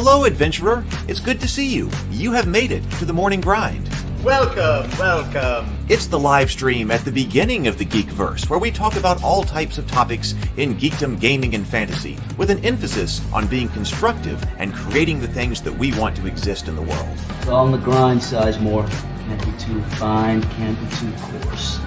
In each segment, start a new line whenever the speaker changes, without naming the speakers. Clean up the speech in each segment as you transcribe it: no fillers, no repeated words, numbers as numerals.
Hello, adventurer. It's good to see you. You have made it to the morning grind.
Welcome, welcome.
It's the live stream at the beginning of the Geekverse, where we talk about all types of topics in geekdom, gaming, and fantasy, with an emphasis on being constructive and creating the things that we want to exist in the world.
It's all on the grind, Sizemore. Can't be too fine, can't be too coarse.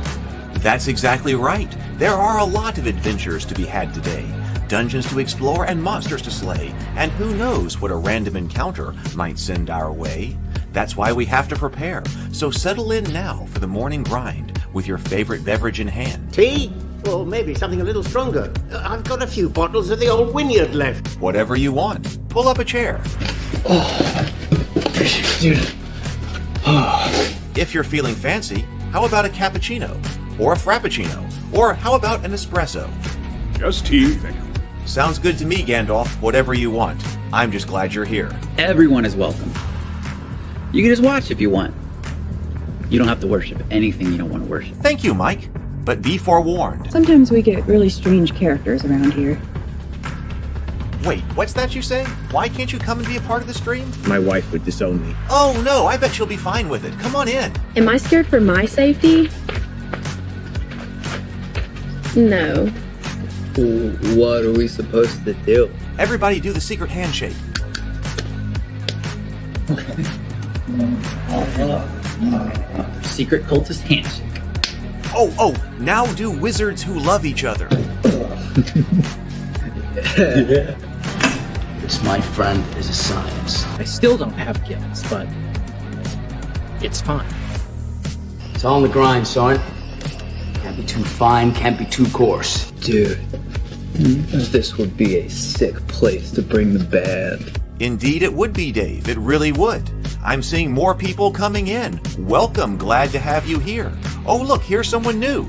That's exactly right. There are a lot of adventures to be had today. Dungeons to explore and monsters to slay, and who knows what a random encounter might send our way. That's why we have to prepare, so settle in now for the morning grind with your favorite beverage in hand.
Tea? Or maybe something a little stronger. I've got a few bottles of the old Wynyard left.
Whatever you want. Pull up a chair.
Dude.
If you're feeling fancy, how about a cappuccino? Or a frappuccino? Or how about an espresso?
Just tea, thank you.
Sounds good to me, Gandalf. Whatever you want. I'm just glad you're here.
Everyone is welcome. You can just watch if you want. You don't have to worship anything you don't want to worship.
Thank you, Mike. But be forewarned.
Sometimes we get really strange characters around here.
Wait, what's that you say? Why can't you come and be a part of the stream?
My wife would disown me.
Oh no, I bet she'll be fine with it. Come on in.
Am I scared for my safety? No.
What are we supposed to do?
Everybody do the secret handshake.
Secret cultist handshake.
Oh, now do wizards who love each other.
This, my friend, is a science.
I still don't have gills, but it's fine.
It's all on the grind, son. Can't be too fine, can't be too coarse.
Dude, this would be a sick place to bring the band.
Indeed it would be, Dave. It really would. I'm seeing more people coming in. Welcome. Glad to have you here. Oh, look, here's someone new.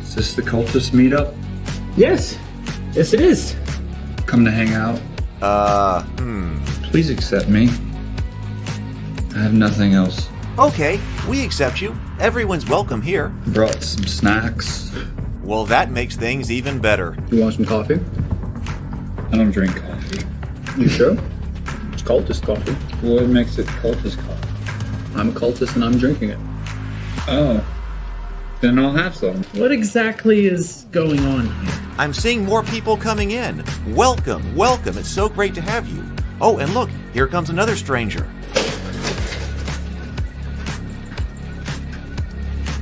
Is this the cultist meetup?
Yes it is.
Come to hang out? Please accept me. I have nothing else.
Okay, we accept you. Everyone's welcome here.
Brought some snacks.
Well, that makes things even better.
You want some coffee? I don't drink coffee.
You sure? It's cultist coffee.
What makes it cultist coffee?
I'm a cultist and I'm drinking it.
Oh. Then I'll have some.
What exactly is going on here?
I'm seeing more people coming in. Welcome. It's so great to have you. Oh, and look, here comes another stranger.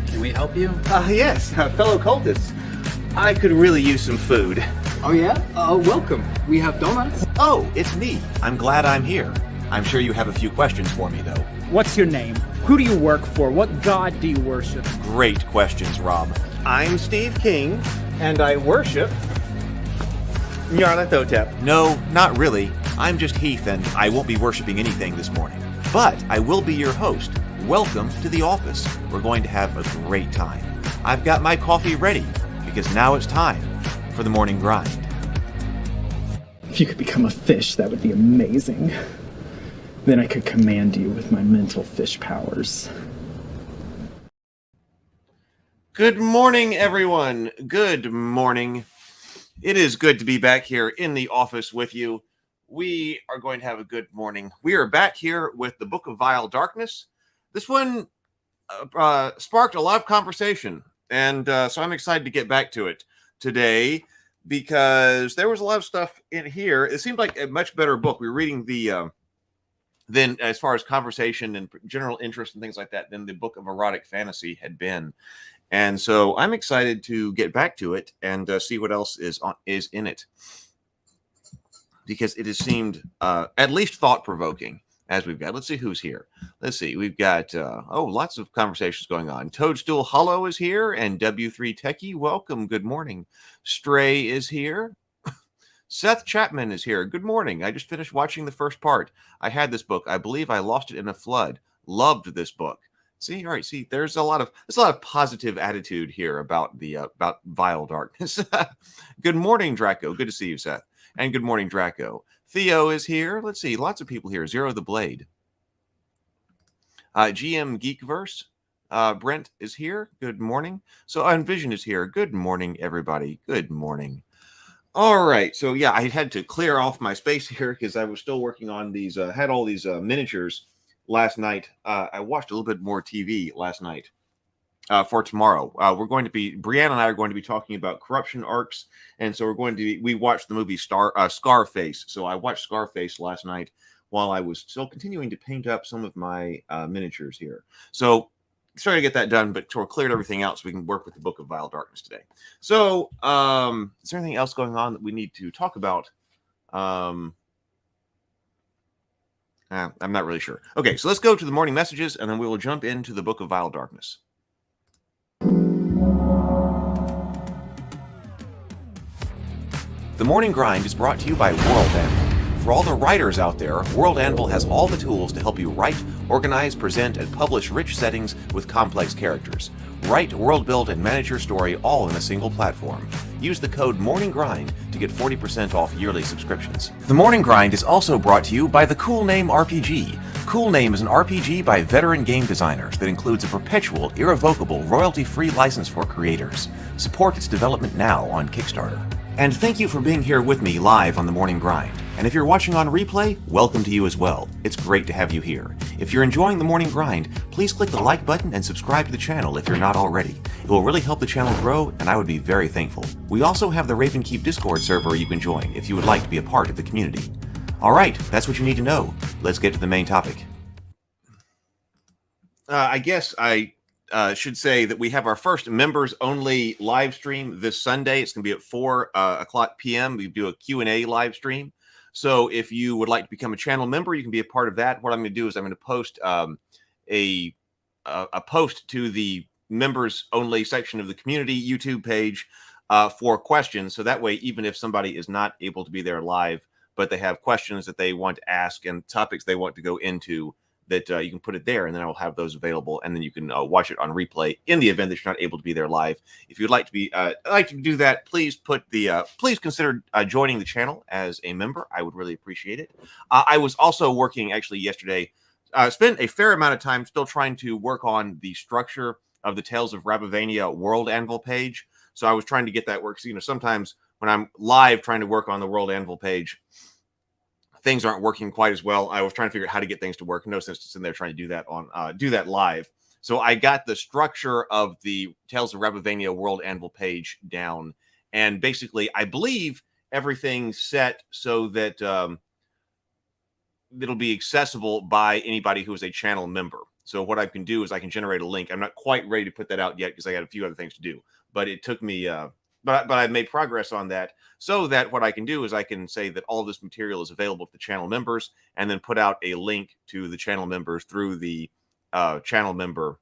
Can we help you?
Yes, fellow cultists. I could really use some food.
Oh yeah? Welcome. We have donuts.
Oh, it's me. I'm glad I'm here. I'm sure you have a few questions for me, though.
What's your name? Who do you work for? What god do you worship?
Great questions, Rob.
I'm Steve King, and I worship Nyarlathotep.
No, not really. I'm just Heath, and I won't be worshiping anything this morning. But I will be your host. Welcome to the office. We're going to have a great time. I've got my coffee ready, because now it's time for the morning grind.
If you could become a fish, that would be amazing. Then I could command you with my mental fish powers.
Good morning, everyone. Good morning. It is good to be back here in the office with you. We are going to have a good morning. We are back here with the Book of Vile Darkness. This one sparked a lot of conversation, and so I'm excited to get back to it today because there was a lot of stuff in here. It seemed like a much better book. We were reading than as far as conversation and general interest and things like that than the book of erotic fantasy had been. And so I'm excited to get back to it and see what else is in it, because it has seemed at least thought-provoking as we've got. Let's see who's here. Let's see. We've got, lots of conversations going on. Toadstool Hollow is here, and W3 Techie, welcome. Good morning. Stray is here. Seth Chapman is here. Good morning. I just finished watching the first part. I had this book. I believe I lost it in a flood. Loved this book. See, all right. See, there's a lot of positive attitude here about the about Vile Darkness. Good morning, Draco. Good to see you, Seth. And good morning, Draco. Theo is here. Let's see. Lots of people here. Zero the Blade. GM Geekverse. Brent is here. Good morning. So Envision is here. Good morning, everybody. Good morning. All right. So yeah, I had to clear off my space here because I was still working on these. Had all these miniatures last night. I watched a little bit more TV last night. For tomorrow, we're going to be Brianna and I are going to be talking about corruption arcs, and so we watched the movie Scarface. So I watched Scarface last night while I was still continuing to paint up some of my miniatures here. So started to get that done, but sort of cleared everything out so we can work with the Book of Vile Darkness today. So is there anything else going on that we need to talk about? I'm not really sure. Okay, so let's go to the morning messages, and then we will jump into the Book of Vile Darkness. The Morning Grind is brought to you by World Anvil. For all the writers out there, World Anvil has all the tools to help you write, organize, present, and publish rich settings with complex characters. Write, world build, and manage your story all in a single platform. Use the code MORNINGGRIND to get 40% off yearly subscriptions. The Morning Grind is also brought to you by the Cool Name RPG. Cool Name is an RPG by veteran game designers that includes a perpetual, irrevocable, royalty-free license for creators. Support its development now on Kickstarter. And thank you for being here with me live on The Morning Grind. And if you're watching on replay, welcome to you as well. It's great to have you here. If you're enjoying The Morning Grind, please click the like button and subscribe to the channel if you're not already. It will really help the channel grow, and I would be very thankful. We also have the Ravenkeep Discord server you can join if you would like to be a part of the community. Alright, that's what you need to know. Let's get to the main topic. I guess I should say that we have our first members-only live stream this Sunday. It's going to be at 4 o'clock p.m. We do a Q&A live stream. So if you would like to become a channel member, you can be a part of that. What I'm going to do is I'm going to post a post to the members-only section of the community YouTube page for questions. So that way, even if somebody is not able to be there live, but they have questions that they want to ask and topics they want to go into, that you can put it there, and then I will have those available, and then you can watch it on replay in the event that you're not able to be there live. If you'd like to be do that, please please consider joining the channel as a member. I would really appreciate it. I was also working actually yesterday. Spent a fair amount of time still trying to work on the structure of the Tales of Rabavania World Anvil page. So I was trying to get that work. So, sometimes when I'm live trying to work on the World Anvil page, things aren't working quite as well. I was trying to figure out how to get things to work. No sense to sit there trying to do that live. So I got the structure of the Tales of Rabavania World Anvil page down, and basically, I believe everything's set so that it'll be accessible by anybody who is a channel member. So what I can do is I can generate a link. I'm not quite ready to put that out yet because I got a few other things to do. But it took me. But I've made progress on that, so that what I can do is I can say that all this material is available to the channel members, and then put out a link to the channel members through the channel member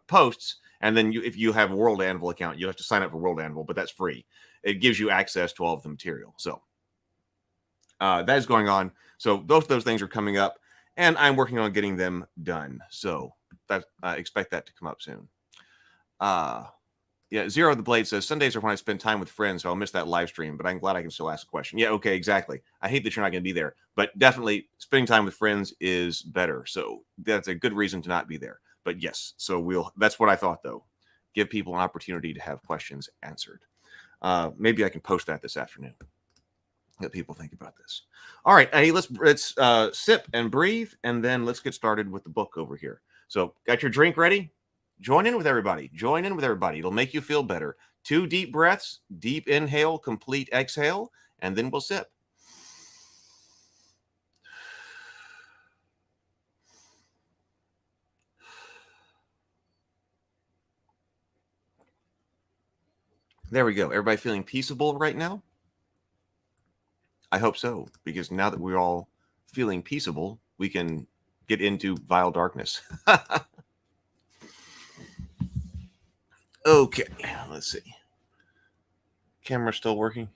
posts. And then if you have a World Anvil account, you have to sign up for World Anvil, but that's free. It gives you access to all of the material. So that is going on. So both of those things are coming up, and I'm working on getting them done. So I expect that to come up soon. Yeah, Zero the Blade says, Sundays are when I spend time with friends, so I'll miss that live stream, but I'm glad I can still ask a question. Yeah, okay, exactly. I hate that you're not going to be there, but definitely spending time with friends is better. So that's a good reason to not be there. But yes, so that's what I thought, though. Give people an opportunity to have questions answered. Maybe I can post that this afternoon. Let people think about this. All right, hey, let's sip and breathe, and then let's get started with the book over here. So got your drink ready? Join in with everybody. Join in with everybody. It'll make you feel better. 2 deep breaths, deep inhale, complete exhale, and then we'll sip. There we go. Everybody feeling peaceable right now? I hope so, because now that we're all feeling peaceable, we can get into Vile Darkness. Okay, let's see. Camera still working?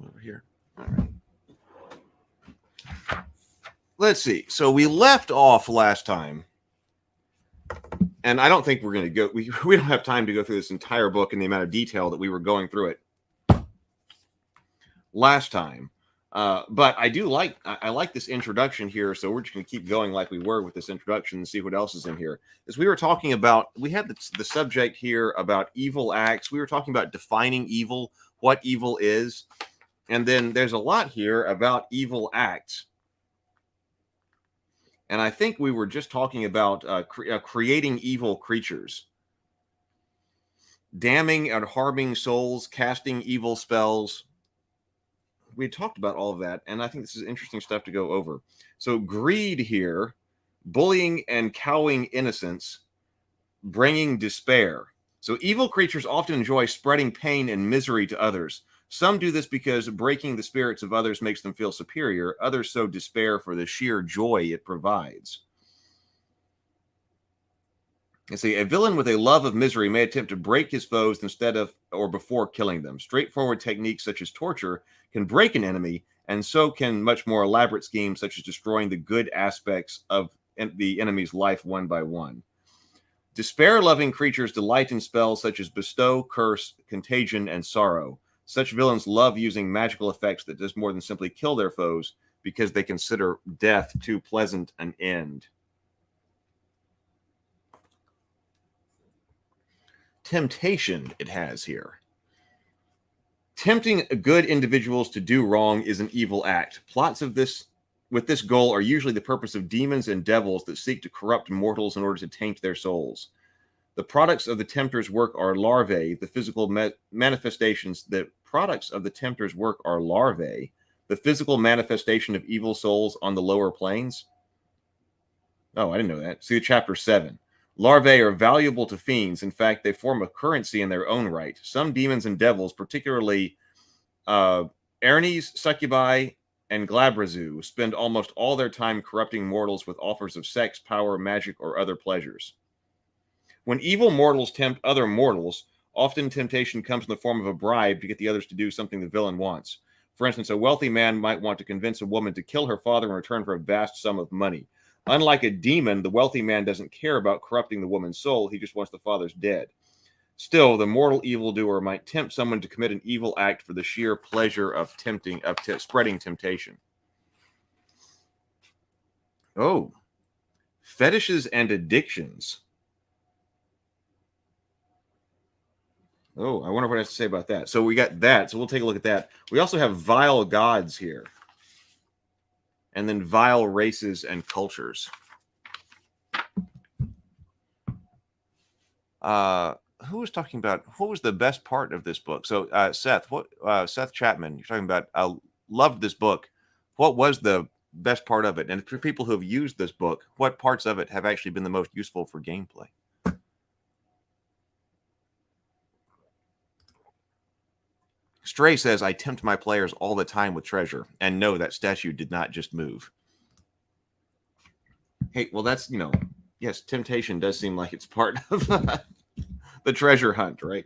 Over here. All right. Let's see. So we left off last time, and I don't think we're going to go. We don't have time to go through this entire book in the amount of detail that we were going through it last time. But I like this introduction here, so we're just going to keep going like we were with this introduction and see what else is in here. As we were talking about, we had the subject here about evil acts. We were talking about defining evil, what evil is. And then there's a lot here about evil acts. And I think we were just talking about creating evil creatures, damning and harming souls, casting evil spells. We talked about all of that, and I think this is interesting stuff to go over. So greed here, bullying and cowing innocence, bringing despair. So evil creatures often enjoy spreading pain and misery to others. Some do this because breaking the spirits of others makes them feel superior. Others sow despair for the sheer joy it provides. Let's see, a villain with a love of misery may attempt to break his foes instead of or before killing them. Straightforward techniques such as torture can break an enemy, and so can much more elaborate schemes such as destroying the good aspects of the enemy's life one by one. Despair-loving creatures delight in spells such as bestow, curse, contagion, and sorrow. Such villains love using magical effects that does more than simply kill their foes because they consider death too pleasant an end. Temptation it has here. Tempting good individuals to do wrong is an evil act. Plots of this with this goal are usually the purpose of demons and devils that seek to corrupt mortals in order to taint their souls. The products of the tempter's work are larvae, the physical manifestations. The products of the tempter's work are larvae, the physical manifestation of evil souls on the lower planes. Oh, I didn't know that. See chapter 7. Larvae are valuable to fiends. In fact, they form a currency in their own right. Some demons and devils, particularly Ernes, succubi, and Glabrazu, spend almost all their time corrupting mortals with offers of sex, power, magic, or other pleasures. When evil mortals tempt other mortals, often temptation comes in the form of a bribe to get the others to do something the villain wants. For instance, a wealthy man might want to convince a woman to kill her father in return for a vast sum of money. Unlike a demon, the wealthy man doesn't care about corrupting the woman's soul. He just wants the father's dead. Still, the mortal evildoer might tempt someone to commit an evil act for the sheer pleasure of spreading temptation. Oh, fetishes and addictions. Oh, I wonder what it has to say about that. So we got that. So we'll take a look at that. We also have vile gods here. And then vile races and cultures. Who was talking about, what was the best part of this book? So Seth Chapman, you're talking about, I loved this book. What was the best part of it? And for people who have used this book, what parts of it have actually been the most useful for gameplay? Stray says, I tempt my players all the time with treasure. And no, that statue did not just move. Hey, well, that's, yes, temptation does seem like it's part of the treasure hunt, right?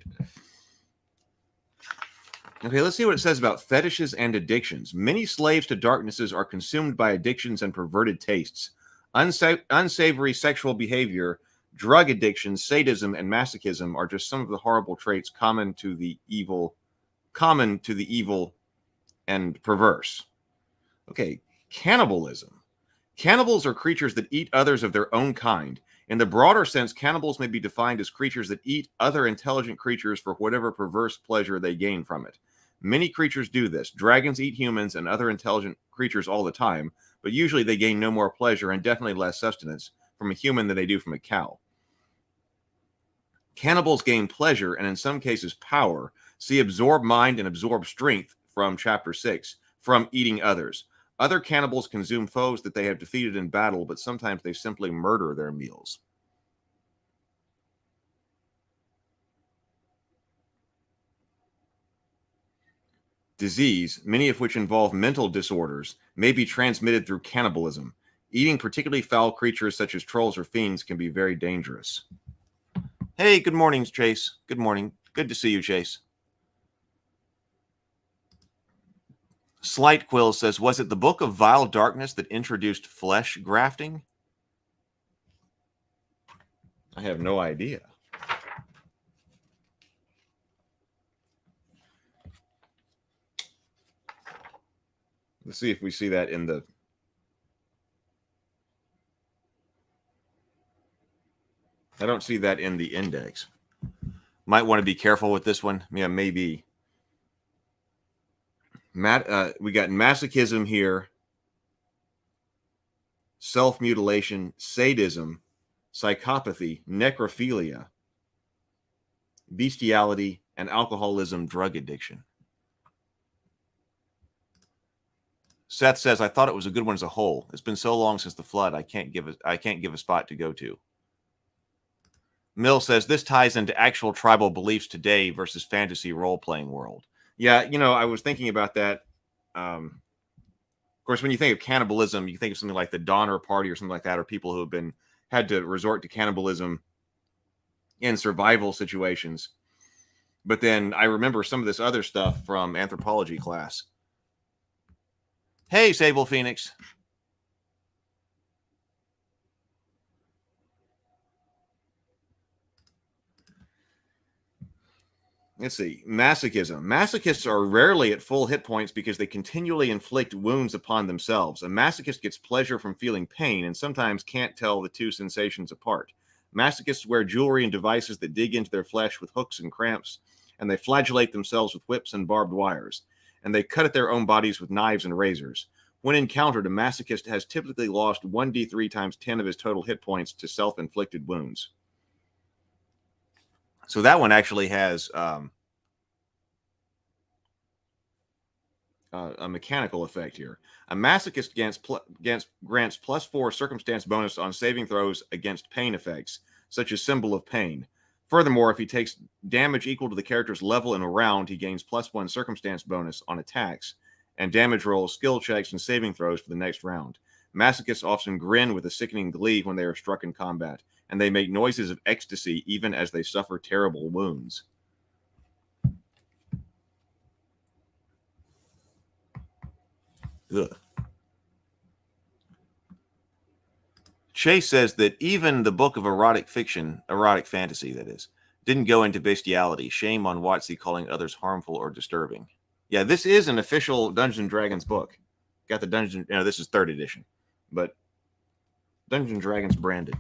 Okay, let's see what it says about fetishes and addictions. Many slaves to darknesses are consumed by addictions and perverted tastes. Unsavory sexual behavior, drug addiction, sadism, and masochism are just some of the horrible traits common to the evil and perverse. Okay, cannibalism. Cannibals are creatures that eat others of their own kind. In the broader sense, cannibals may be defined as creatures that eat other intelligent creatures for whatever perverse pleasure they gain from it. Many creatures do this. Dragons eat humans and other intelligent creatures all the time, but usually they gain no more pleasure and definitely less sustenance from a human than they do from a cow. Cannibals gain pleasure and in some cases power. See absorb mind and absorb strength from chapter 6 from eating others. Other cannibals consume foes that they have defeated in battle, but sometimes they simply murder their meals. Disease, many of which involve mental disorders, may be transmitted through cannibalism. Eating particularly foul creatures such as trolls or fiends can be very dangerous. Hey, good morning, Chase. Good morning. Good to see you, Chase. Slight Quill says, was it the Book of Vile Darkness that introduced flesh grafting? I have no idea. Let's see if we see that in the... I don't see that in the index. Might want to be careful with this one. Yeah, maybe. We got masochism here, self-mutilation, sadism, psychopathy, necrophilia, bestiality, and alcoholism, drug addiction. Seth says, I thought it was a good one as a whole. It's been so long since the flood, I can't give a spot to go to. Mill says, this ties into actual tribal beliefs today versus fantasy role-playing world. Yeah, I was thinking about that. Of course, when you think of cannibalism, you think of something like the Donner Party or something like that, or people who have had to resort to cannibalism in survival situations. But then I remember some of this other stuff from anthropology class. Hey, Sable Phoenix. Let's see. Masochism. Masochists are rarely at full hit points because they continually inflict wounds upon themselves. A masochist gets pleasure from feeling pain and sometimes can't tell the two sensations apart. Masochists wear jewelry and devices that dig into their flesh with hooks and cramps, and they flagellate themselves with whips and barbed wires, and they cut at their own bodies with knives and razors. When encountered, a masochist has typically lost 1d3 times 10 of his total hit points to self-inflicted wounds. So that one actually has a mechanical effect here. A masochist grants +4 circumstance bonus on saving throws against pain effects, such as symbol of pain. Furthermore, if he takes damage equal to the character's level in a round, he gains +1 circumstance bonus on attacks and damage rolls, skill checks, and saving throws for the next round. Masochists often grin with a sickening glee when they are struck in combat, and they make noises of ecstasy even as they suffer terrible wounds. Ugh. Chase says that even the book of erotic fiction, erotic fantasy, that is, didn't go into bestiality. Shame on Watsy calling others harmful or disturbing. Yeah, this is an official Dungeons & Dragons book. Got the Dungeon, this is 3rd edition, but Dungeons & Dragons branded.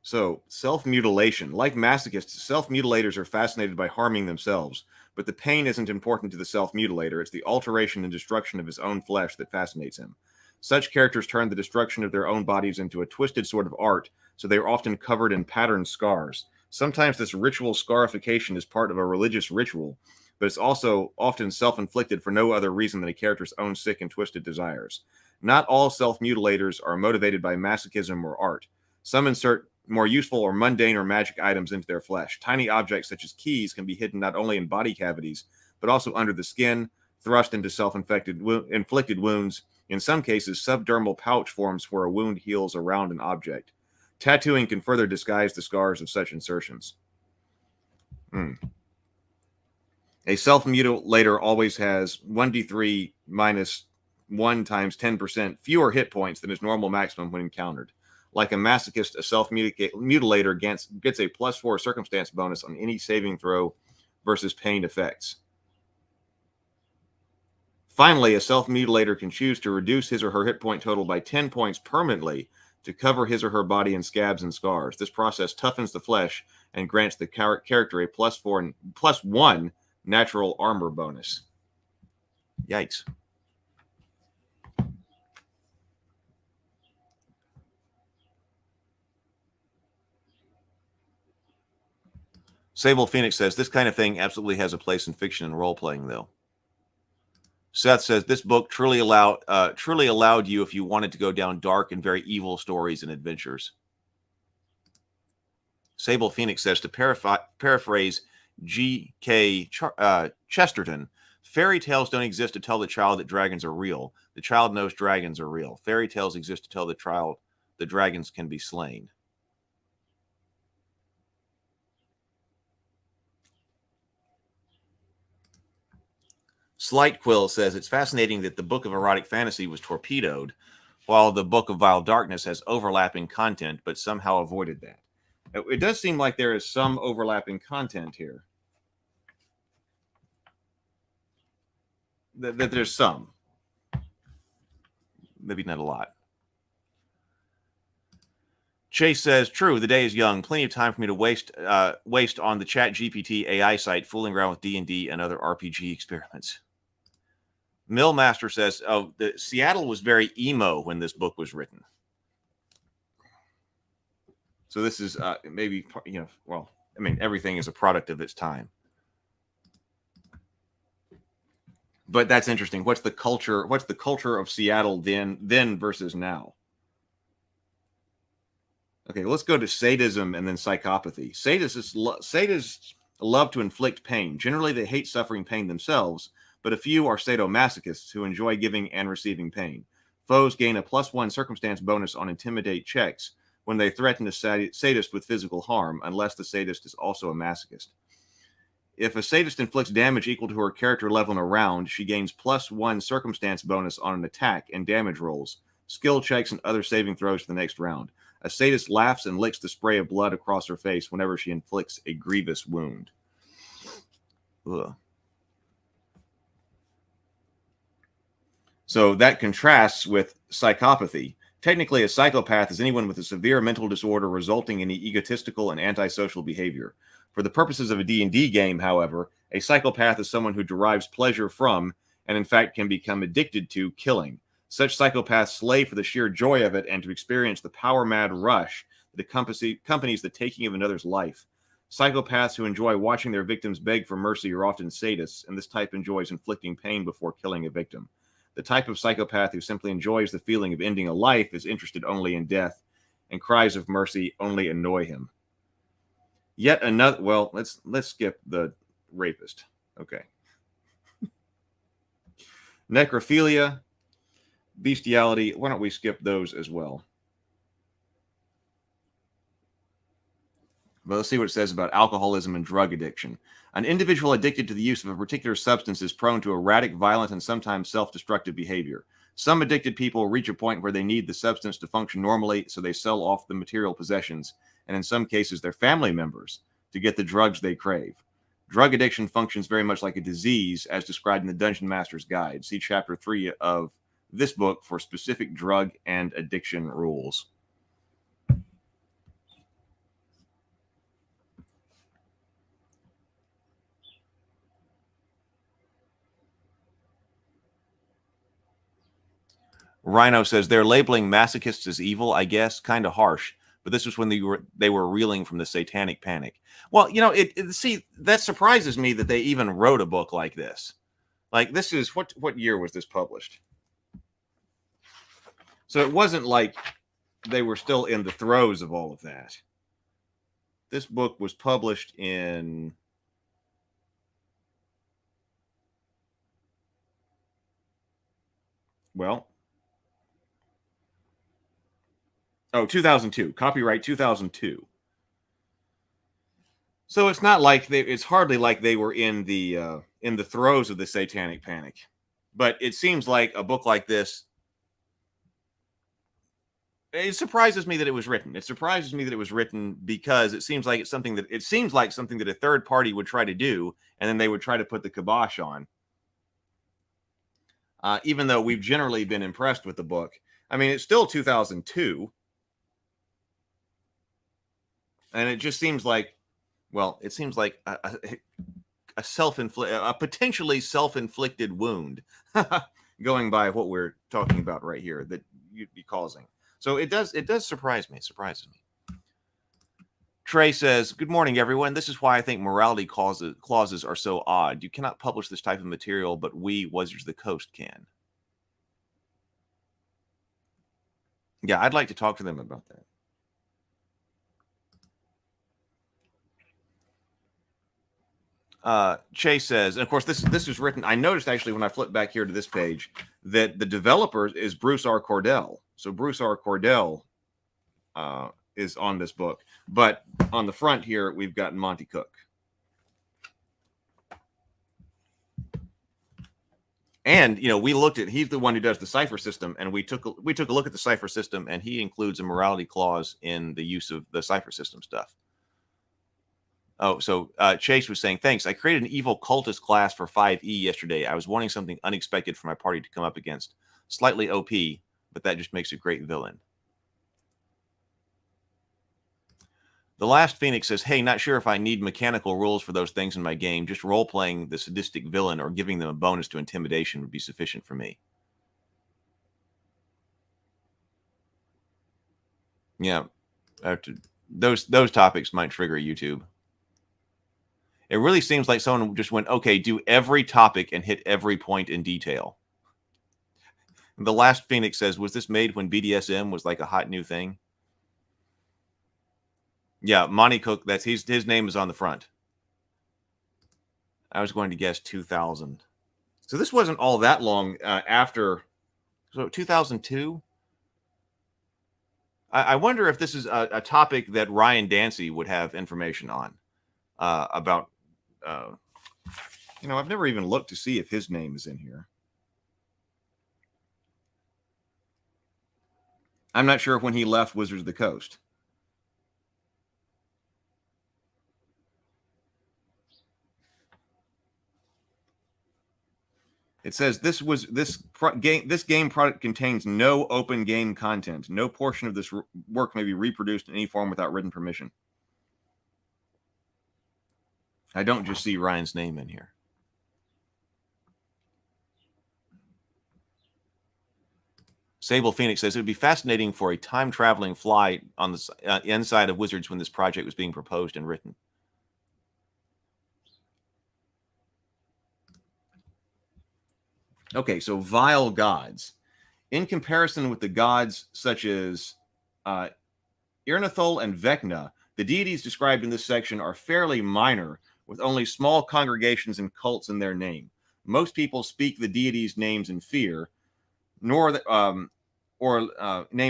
So, self-mutilation. Like masochists, self-mutilators are fascinated by harming themselves, but the pain isn't important to the self-mutilator. It's the alteration and destruction of his own flesh that fascinates him. Such characters turn the destruction of their own bodies into a twisted sort of art, so they are often covered in patterned scars. Sometimes this ritual scarification is part of a religious ritual, but it's also often self-inflicted for no other reason than a character's own sick and twisted desires. Not all self-mutilators are motivated by masochism or art. Some insert more useful or mundane or magic items into their flesh. Tiny objects such as keys can be hidden not only in body cavities, but also under the skin, thrust into self-inflicted wounds. In some cases, subdermal pouch forms where a wound heals around an object. Tattooing can further disguise the scars of such insertions. A self-mutilator always has 1d3 minus 1 times 10% fewer hit points than his normal maximum when encountered. Like a masochist, a self-mutilator gets a +4 circumstance bonus on any saving throw versus pain effects. Finally, a self-mutilator can choose to reduce his or her hit point total by 10 points permanently to cover his or her body in scabs and scars. This process toughens the flesh and grants the character a +1 natural armor bonus. Yikes. Sable Phoenix says, this kind of thing absolutely has a place in fiction and role-playing, though. Seth says, this book truly allowed you if you wanted to go down dark and very evil stories and adventures. Sable Phoenix says, to paraphrase G.K. Chesterton, fairy tales don't exist to tell the child that dragons are real. The child knows dragons are real. Fairy tales exist to tell the child the dragons can be slain. Slight Quill says, it's fascinating that the book of erotic fantasy was torpedoed, while the book of vile darkness has overlapping content, but somehow avoided that. It does seem like there is some overlapping content here. That there's some. Maybe not a lot. Chase says, true, the day is young. Plenty of time for me to waste on the Chat GPT AI site, fooling around with D&D and other RPG experiments. Millmaster says, oh, Seattle was very emo when this book was written. So this is maybe, well, I mean, everything is a product of its time. But that's interesting. What's the culture of Seattle then versus now? Okay, let's go to sadism and then psychopathy. Sadists love to inflict pain. Generally, they hate suffering pain themselves, but a few are sadomasochists who enjoy giving and receiving pain. Foes gain a +1 circumstance bonus on intimidate checks when they threaten a sadist with physical harm, unless the sadist is also a masochist. If a sadist inflicts damage equal to her character level in a round, she gains +1 circumstance bonus on an attack and damage rolls, skill checks, and other saving throws for the next round. A sadist laughs and licks the spray of blood across her face whenever she inflicts a grievous wound. Ugh. So that contrasts with psychopathy. Technically, a psychopath is anyone with a severe mental disorder resulting in egotistical and antisocial behavior. For the purposes of a D&D game, however, a psychopath is someone who derives pleasure from, and in fact can become addicted to, killing. Such psychopaths slave for the sheer joy of it and to experience the power-mad rush that accompanies the taking of another's life. Psychopaths who enjoy watching their victims beg for mercy are often sadists, and this type enjoys inflicting pain before killing a victim. The type of psychopath who simply enjoys the feeling of ending a life is interested only in death, and cries of mercy only annoy him. Yet another... Well, let's skip the rapist. Okay. Necrophilia, bestiality. Why don't we skip those as well? But let's see what it says about alcoholism and drug addiction. An individual addicted to the use of a particular substance is prone to erratic, violent, and sometimes self-destructive behavior. Some addicted people reach a point where they need the substance to function normally, so they sell off the material possessions, and in some cases their family members, to get the drugs they crave. Drug addiction functions very much like a disease, as described in the Dungeon Master's Guide. See Chapter 3 of this book for specific drug and addiction rules. Rhino says they're labeling masochists as evil, I guess, kind of harsh, but this was when they were reeling from the satanic panic. Well, see, that surprises me that they even wrote a book like this. Like, this is what year was this published? So it wasn't like they were still in the throes of all of that. This book was published in... Well... Oh, 2002. Copyright 2002. So it's not like it's hardly like they were in the throes of the satanic panic. But it seems like a book like this, it surprises me that it was written. It surprises me that it was written because it seems like something that a third party would try to do, and then they would try to put the kibosh on. Even though we've generally been impressed with the book. I mean, it's still 2002. And it just seems like, well, it seems like a potentially self-inflicted wound, going by what we're talking about right here, that you'd be causing. So it does surprise me. It surprises me. Trey says, good morning, everyone. This is why I think morality clauses are so odd. You cannot publish this type of material, but we, Wizards of the Coast, can. Yeah, I'd like to talk to them about that. Chase says, and of course, this was written. I noticed actually when I flipped back here to this page that the developer is Bruce R. Cordell. So Bruce R. Cordell is on this book, but on the front here we've got Monty Cook. And we looked at, he's the one who does the cipher system, and we took a look at the cipher system, and he includes a morality clause in the use of the cipher system stuff. Oh, so Chase was saying, thanks. I created an evil cultist class for 5e yesterday. I was wanting something unexpected for my party to come up against. Slightly OP, but that just makes a great villain. The Last Phoenix says, hey, not sure if I need mechanical rules for those things in my game. Just role-playing the sadistic villain or giving them a bonus to intimidation would be sufficient for me. Yeah, those topics might trigger YouTube. It really seems like someone just went, okay, do every topic and hit every point in detail. The Last Phoenix says, was this made when BDSM was like a hot new thing? Yeah, Monty Cook, that's his name is on the front. I was going to guess 2000. So this wasn't all that long after, so 2002? I wonder if this is a topic that Ryan Dancy would have information on about, I've never even looked to see if his name is in here. I'm not sure when he left Wizards of the Coast. It says this game product contains no open game content. No portion of this work may be reproduced in any form without written permission. I don't just see Ryan's name in here. Sable Phoenix says it would be fascinating for a time-traveling fly on the inside of Wizards when this project was being proposed and written. Okay, so vile gods. In comparison with the gods such as Irnithol and Vecna, the deities described in this section are fairly minor, with only small congregations and cults in their name. Most people speak the deities' names in fear, names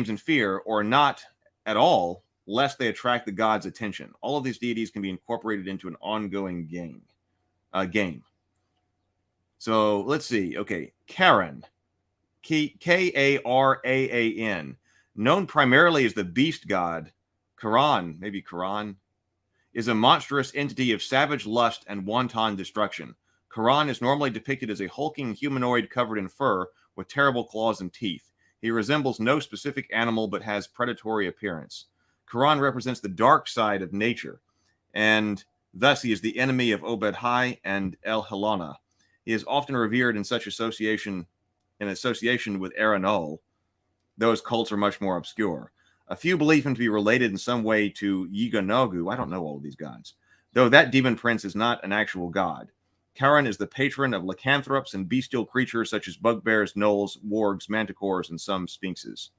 in fear, or not at all, lest they attract the gods' attention. All of these deities can be incorporated into an ongoing game. So let's see. Okay, Karen, Karaan, known primarily as the beast god, Karan, is a monstrous entity of savage lust and wanton destruction. Karan is normally depicted as a hulking humanoid covered in fur with terrible claws and teeth. He resembles no specific animal but has predatory appearance. Karan represents the dark side of nature, and thus he is the enemy of Obed-Hai and El-Helana. He is often revered in association with Eranol. Those cults are much more obscure. A few believe him to be related in some way to Yiganogu. I don't know all of these gods, though that demon prince is not an actual god. Karan is the patron of lycanthropes and bestial creatures such as bugbears, gnolls, wargs, manticores, and some sphinxes.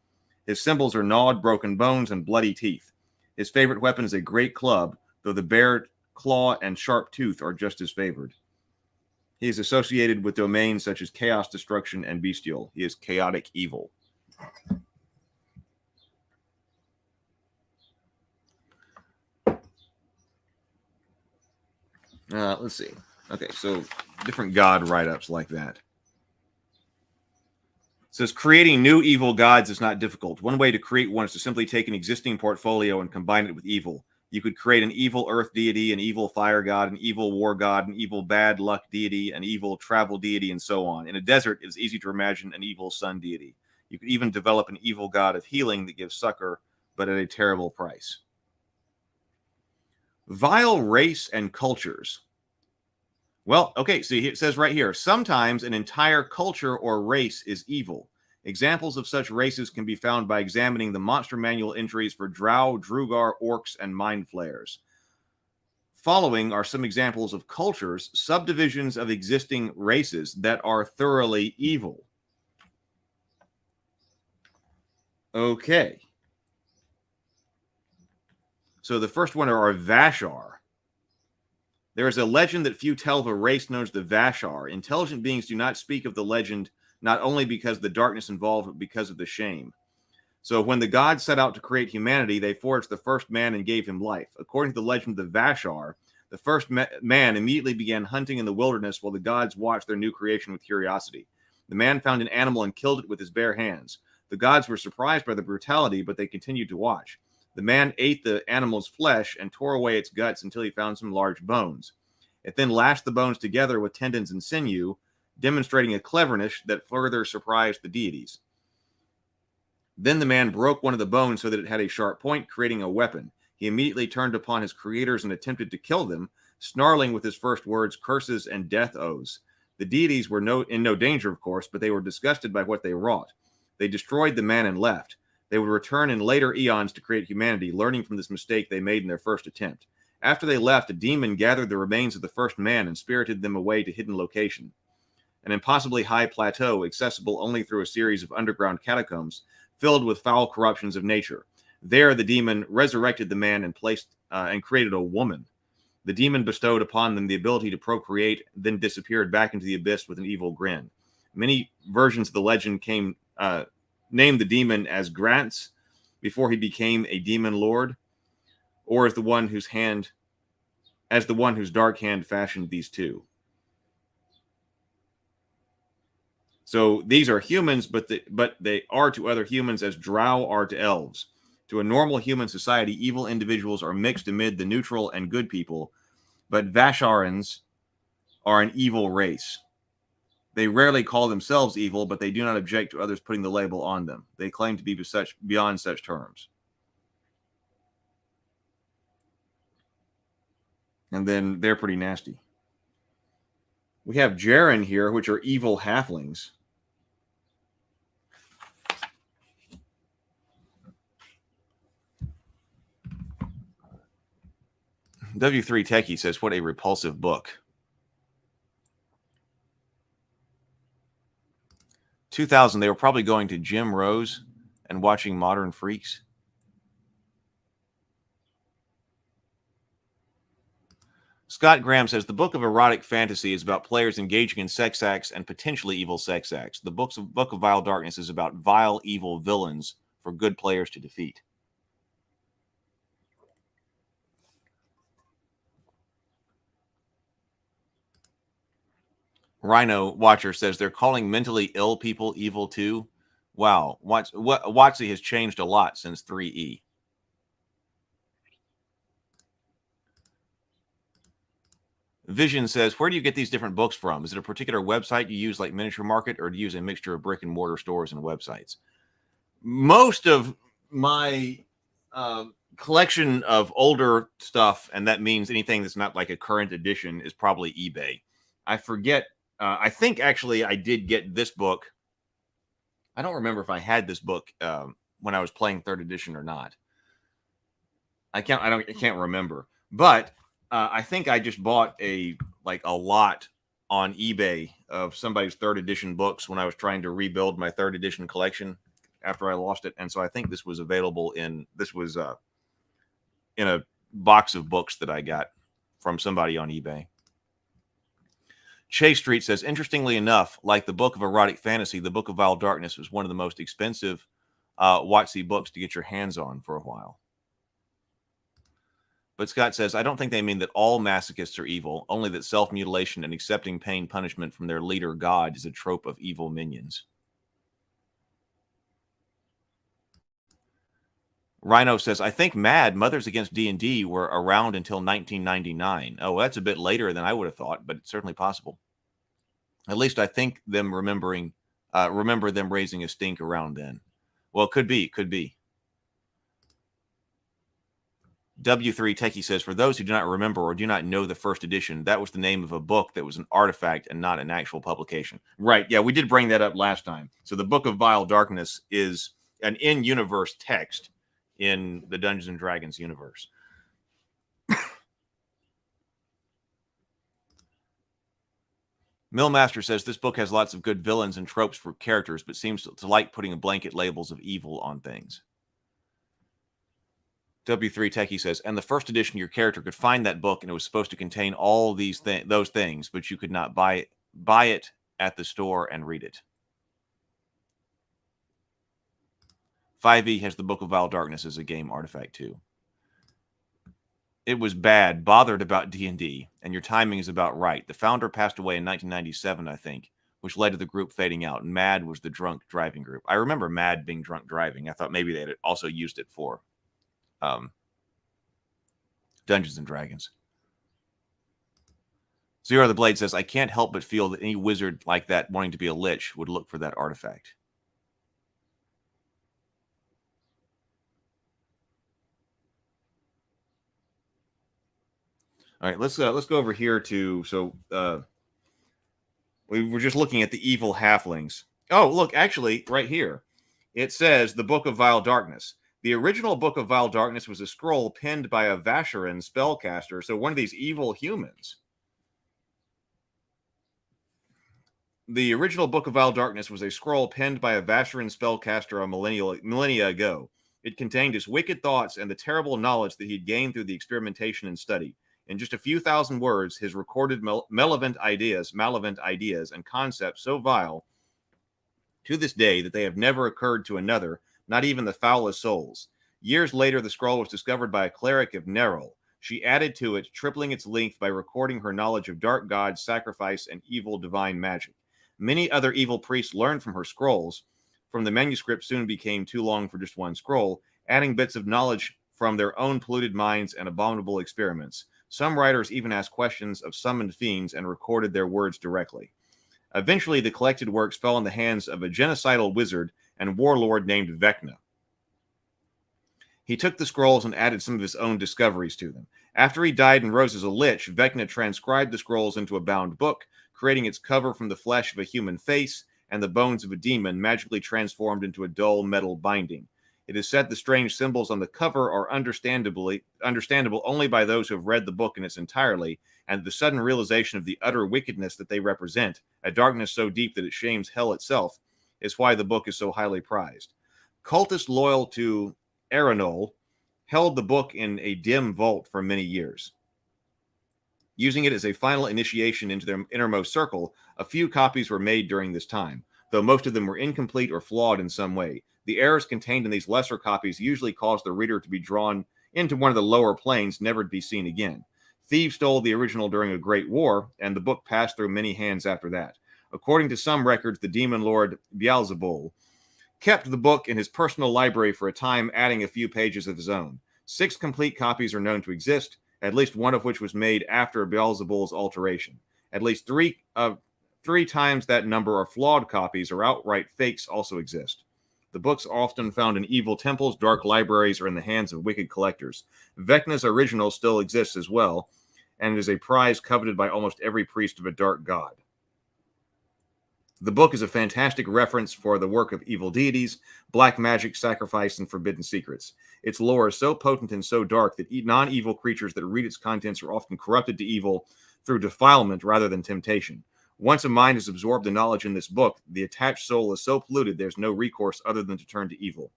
His symbols are gnawed, broken bones, and bloody teeth. His favorite weapon is a great club, though the bare claw and sharp tooth are just as favored. He is associated with domains such as chaos, destruction, and bestial. He is chaotic evil. Let's see. Okay, so different god write-ups like that. It says creating new evil gods is not difficult. One way to create one is to simply take an existing portfolio and combine it with evil. You could create an evil earth deity, an evil fire god, an evil war god, an evil bad luck deity, an evil travel deity, and so on. In a desert, it's easy to imagine an evil sun deity. You could even develop an evil god of healing that gives succor, but at a terrible price. Vile race and cultures. Well, okay, see, it says right here, sometimes an entire culture or race is evil. Examples of such races can be found by examining the monster manual entries for drow, drugar, orcs, and mind flayers. Following are some examples of cultures, subdivisions of existing races that are thoroughly evil. Okay. So the first one are Vashar. There is a legend that few tell of a race known as the Vashar. Intelligent beings do not speak of the legend, not only because of the darkness involved, but because of the shame. So when the gods set out to create humanity, they forged the first man and gave him life. According to the legend of the Vashar, the first man immediately began hunting in the wilderness while the gods watched their new creation with curiosity. The man found an animal and killed it with his bare hands. The gods were surprised by the brutality, but they continued to watch. The man ate the animal's flesh and tore away its guts until he found some large bones. It then lashed the bones together with tendons and sinew, demonstrating a cleverness that further surprised the deities. Then the man broke one of the bones so that it had a sharp point, creating a weapon. He immediately turned upon his creators and attempted to kill them, snarling with his first words, curses and death oaths. The deities were in no danger, of course, but they were disgusted by what they wrought. They destroyed the man and left. They would return in later eons to create humanity, learning from this mistake they made in their first attempt. After they left, a demon gathered the remains of the first man and spirited them away to hidden location, an impossibly high plateau accessible only through a series of underground catacombs filled with foul corruptions of nature. There, the demon resurrected the man and created a woman. The demon bestowed upon them the ability to procreate, then disappeared back into the abyss with an evil grin. Many versions of the legend named the demon as Grants before he became a demon lord, or as the one whose dark hand fashioned these two. So these are humans, but they are to other humans as drow are to elves. To a normal human society, evil individuals are mixed amid the neutral and good people, but Vasharans are an evil race. They rarely call themselves evil, but they do not object to others putting the label on them. They claim to be beyond such terms. And then they're pretty nasty. We have Jaren here, which are evil halflings. W3 Techie says, what a repulsive book. 2000, they were probably going to Jim Rose and watching Modern Freaks. Scott Graham says, the book of erotic fantasy is about players engaging in sex acts and potentially evil sex acts. The book of Vile Darkness is about vile, evil villains for good players to defeat. Rhino Watcher says, they're calling mentally ill people evil too. Wow. WotC has changed a lot since 3E. Vision says, where do you get these different books from? Is it a particular website you use like Miniature Market, or do you use a mixture of brick and mortar stores and websites? Most of my collection of older stuff, and that means anything that's not like a current edition, is probably eBay. I forget. I think actually I did get this book. I don't remember if I had this book when I was playing 3rd edition or not. I can't remember. But I think I just bought a lot on eBay of somebody's 3rd edition books when I was trying to rebuild my 3rd edition collection after I lost it. And so I think this was available in a box of books that I got from somebody on eBay. Chase Street says, interestingly enough, like the book of erotic fantasy, the book of Vile Darkness was one of the most expensive WotC books to get your hands on for a while. But Scott says, I don't think they mean that all masochists are evil, only that self-mutilation and accepting pain punishment from their leader, God, is a trope of evil minions. Rhino says, I think MAD, Mothers Against D&D, were around until 1999. Oh, well, that's a bit later than I would have thought, but it's certainly possible. At least I think them remember them raising a stink around then. Well, could be. W3 Techie says, for those who do not remember or do not know the 1st edition, that was the name of a book that was an artifact and not an actual publication. Right, yeah, we did bring that up last time. So the Book of Vile Darkness is an in-universe text in the Dungeons & Dragons universe. Millmaster says, this book has lots of good villains and tropes for characters, but seems to like putting blanket labels of evil on things. W3 Techie says, and the 1st edition, your character could find that book and it was supposed to contain all those things, but you could not buy it at the store and read it. 5e has the Book of Vile Darkness as a game artifact too. It was bad, bothered about D&D, and your timing is about right. The founder passed away in 1997, I think, which led to the group fading out. MAD was the drunk driving group. I remember MAD being drunk driving. I thought maybe they had also used it for Dungeons and Dragons. Zero the Blade says, I can't help but feel that any wizard like that wanting to be a lich would look for that artifact. All right, let's go over here to we were just looking at the evil halflings. Oh, look, actually, right here, it says the Book of Vile Darkness. The original Book of Vile Darkness was a scroll penned by a Vasharan spellcaster, so one of these evil humans. The original Book of Vile Darkness was a scroll penned by a Vasharan spellcaster a millennia ago. It contained his wicked thoughts and the terrible knowledge that he'd gained through the experimentation and study. In just a few thousand words, his recorded malevolent ideas, and concepts so vile to this day that they have never occurred to another, not even the foulest souls. Years later, the scroll was discovered by a cleric of Nerul. She added to it, tripling its length by recording her knowledge of dark gods, sacrifice, and evil divine magic. Many other evil priests learned from her scrolls. From the manuscript soon became too long for just one scroll, adding bits of knowledge from their own polluted minds and abominable experiments. Some writers even asked questions of summoned fiends and recorded their words directly. Eventually, the collected works fell in the hands of a genocidal wizard and warlord named Vecna. He took the scrolls and added some of his own discoveries to them. After he died and rose as a lich, Vecna transcribed the scrolls into a bound book, creating its cover from the flesh of a human face and the bones of a demon magically transformed into a dull metal binding. It is said the strange symbols on the cover are understandable only by those who have read the book in its entirety, and the sudden realization of the utter wickedness that they represent, a darkness so deep that it shames hell itself, is why the book is so highly prized. Cultists loyal to Aranol held the book in a dim vault for many years. Using it as a final initiation into their innermost circle, a few copies were made during this time, though most of them were incomplete or flawed in some way. The errors contained in these lesser copies usually caused the reader to be drawn into one of the lower planes, never to be seen again. Thieves stole the original during a great war, and the book passed through many hands after that. According to some records, the demon lord Beelzebul kept the book in his personal library for a time, adding a few pages of his own. 6 complete copies are known to exist, at least one of which was made after Beelzebul's alteration. At least three times that number of flawed copies or outright fakes also exist. The books are often found in evil temples, dark libraries, or in the hands of wicked collectors. Vecna's original still exists as well, and is a prize coveted by almost every priest of a dark god. The book is a fantastic reference for the work of evil deities, black magic, sacrifice, and forbidden secrets. Its lore is so potent and so dark that non-evil creatures that read its contents are often corrupted to evil through defilement rather than temptation. Once a mind has absorbed the knowledge in this book, the attached soul is so polluted there's no recourse other than to turn to evil.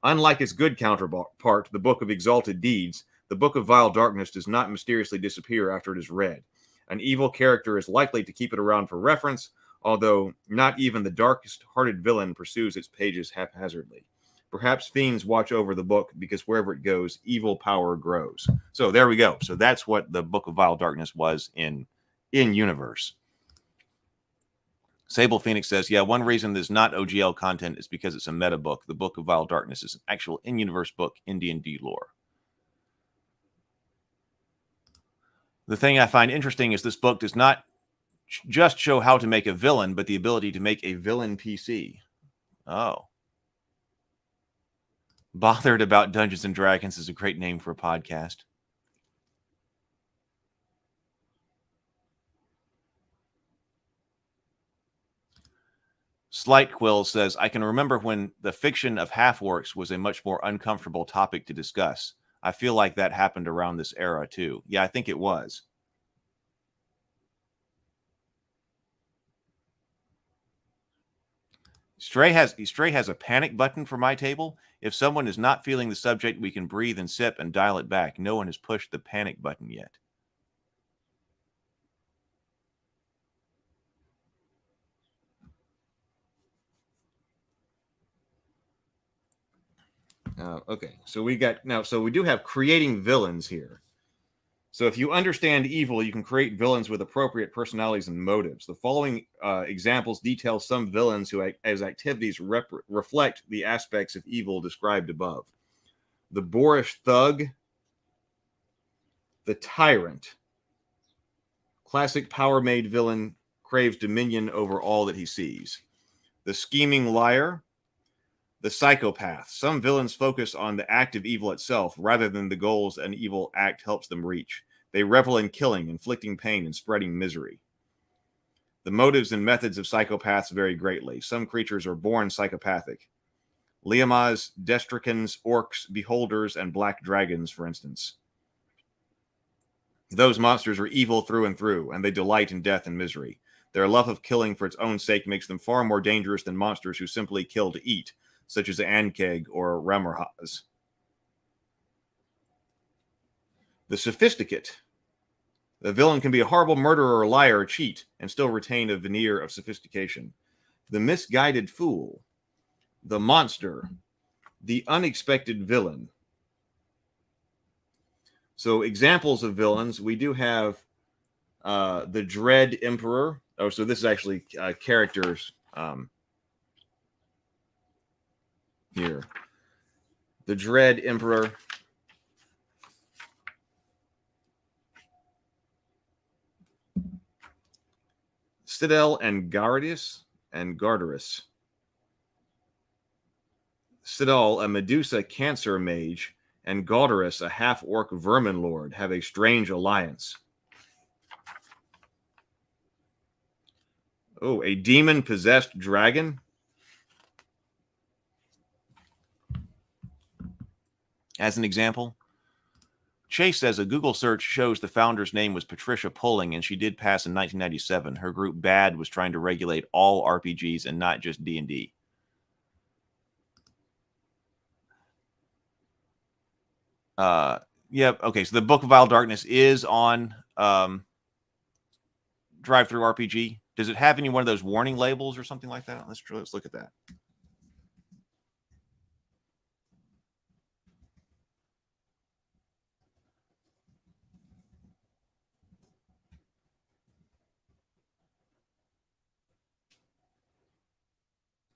Unlike its good counterpart, the Book of Exalted Deeds, the Book of Vile Darkness does not mysteriously disappear after it is read. An evil character is likely to keep it around for reference, although not even the darkest-hearted villain pursues its pages haphazardly. Perhaps fiends watch over the book because wherever it goes, evil power grows. So there we go. So that's what the Book of Vile Darkness was in universe. Sable Phoenix says, yeah, one reason there's not OGL content is because it's a meta book. The Book of Vile Darkness is an actual in-universe book in D&D lore. The thing I find interesting is this book does not just show how to make a villain, but the ability to make a villain PC. Oh. Bothered About Dungeons and Dragons is a great name for a podcast. Slight Quill says, I can remember when the fiction of half-orcs was a much more uncomfortable topic to discuss. I feel like that happened around this era, too. Yeah, I think it was. Stray has a panic button for my table. If someone is not feeling the subject, we can breathe and sip and dial it back. No one has pushed the panic button yet. Okay, so we do have creating villains here. So if you understand evil, you can create villains with appropriate personalities and motives. The following examples detail some villains who, as activities, reflect the aspects of evil described above. The boorish thug, the tyrant. Classic power-made villain craves dominion over all that he sees. The scheming liar, the psychopath. Some villains focus on the act of evil itself rather than the goals an evil act helps them reach. They revel in killing, inflicting pain, and spreading misery. The motives and methods of psychopaths vary greatly. Some creatures are born psychopathic. Liamas, Destricans, Orcs, Beholders, and Black Dragons, for instance. Those monsters are evil through and through, and they delight in death and misery. Their love of killing for its own sake makes them far more dangerous than monsters who simply kill to eat, such as Ankeg or Ramarhaz. The sophisticate. The villain can be a horrible murderer or liar or cheat, and still retain a veneer of sophistication. The misguided fool. The monster. The unexpected villain. So examples of villains, we do have the Dread Emperor. Oh, so this is actually characters here. The Dread Emperor. Citadel and Gardas and Gardarus. Citadel, a Medusa cancer mage, and Gardarus, a half-orc vermin lord, have a strange alliance. Oh, a demon-possessed dragon? As an example, Chase says a Google search shows the founder's name was Patricia Pulling, and she did pass in 1997. Her group BAD was trying to regulate all RPGs and not just D&D. Yeah, okay, so the Book of Vile Darkness is on Drive-Thru RPG. Does it have any one of those warning labels or something like that? Let's look at that.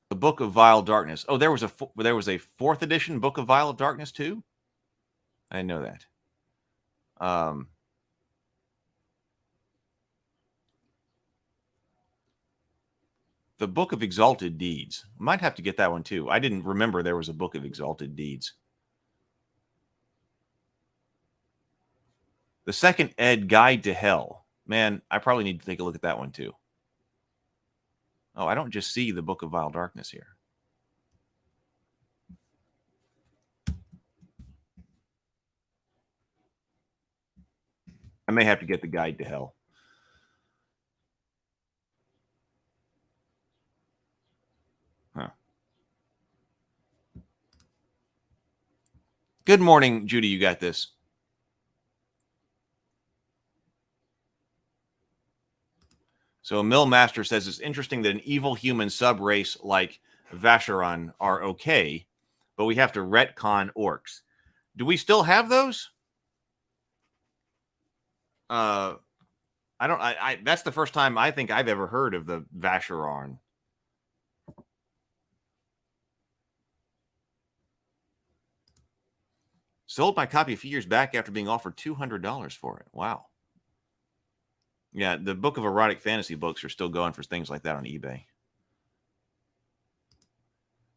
The Book of Vile Darkness. Oh, there was a 4th edition Book of Vile Darkness too? I didn't know that. The Book of Exalted Deeds. Might have to get that one too. I didn't remember there was a Book of Exalted Deeds. The Second Ed Guide to Hell. Man, I probably need to take a look at that one too. Oh, I don't just see the Book of Vile Darkness here. I may have to get the Guide to Hell. Huh. Good morning, Judy. You got this. So Mill Master says it's interesting that an evil human sub-race like Vasharan are okay, but we have to retcon orcs. Do we still have those? I that's the first time I think I've ever heard of the Vasharan. Sold my copy a few years back after being offered $200 for it. Wow. Yeah, the Book of Erotic Fantasy books are still going for things like that on eBay.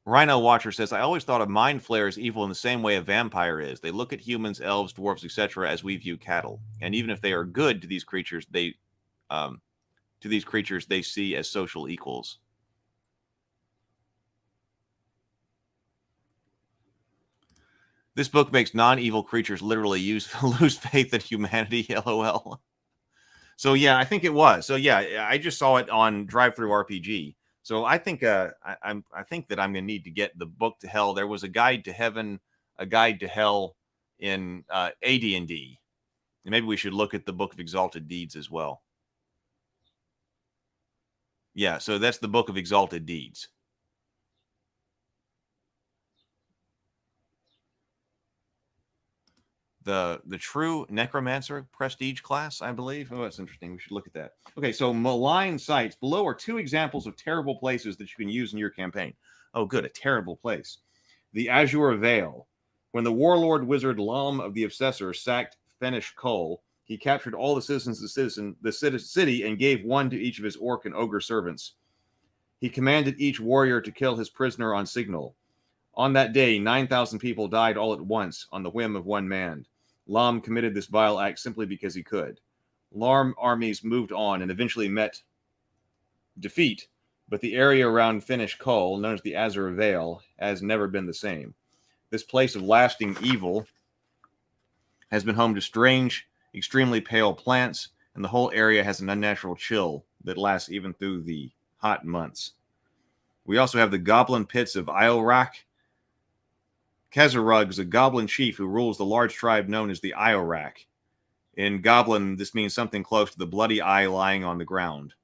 Rhino Watcher says, I always thought a mind flayer is evil in the same way a vampire is. They look at humans, elves, dwarves, etc. as we view cattle. And even if they are good to these creatures, they see as social equals. This book makes non-evil creatures literally lose faith in humanity, LOL. So yeah, I think it was. So yeah, I just saw it on Drive-Thru RPG. So I think I think that I'm going to need to get the Book to Hell. There was a Guide to Heaven, a Guide to Hell in AD&D. And maybe we should look at the Book of Exalted Deeds as well. Yeah, so that's the Book of Exalted Deeds. The true necromancer prestige class, I believe. Oh, that's interesting. We should look at that. Okay, so malign sites. Below are 2 examples of terrible places that you can use in your campaign. Oh, good, a terrible place. The Azure Vale. When the warlord wizard Lam of the Obsessor sacked Fenish Cole, he captured all the citizens of the city and gave one to each of his orc and ogre servants. He commanded each warrior to kill his prisoner on signal. On that day, 9,000 people died all at once on the whim of one man. Lam committed this vile act simply because he could. Larm armies moved on and eventually met defeat, but the area around Finnish Kull, known as the Azure Vale, has never been the same. This place of lasting evil has been home to strange, extremely pale plants, and the whole area has an unnatural chill that lasts even through the hot months. We also have the goblin pits of Iorak. Kezarug is a goblin chief who rules the large tribe known as the Iorak. In Goblin, this means something close to the bloody eye lying on the ground.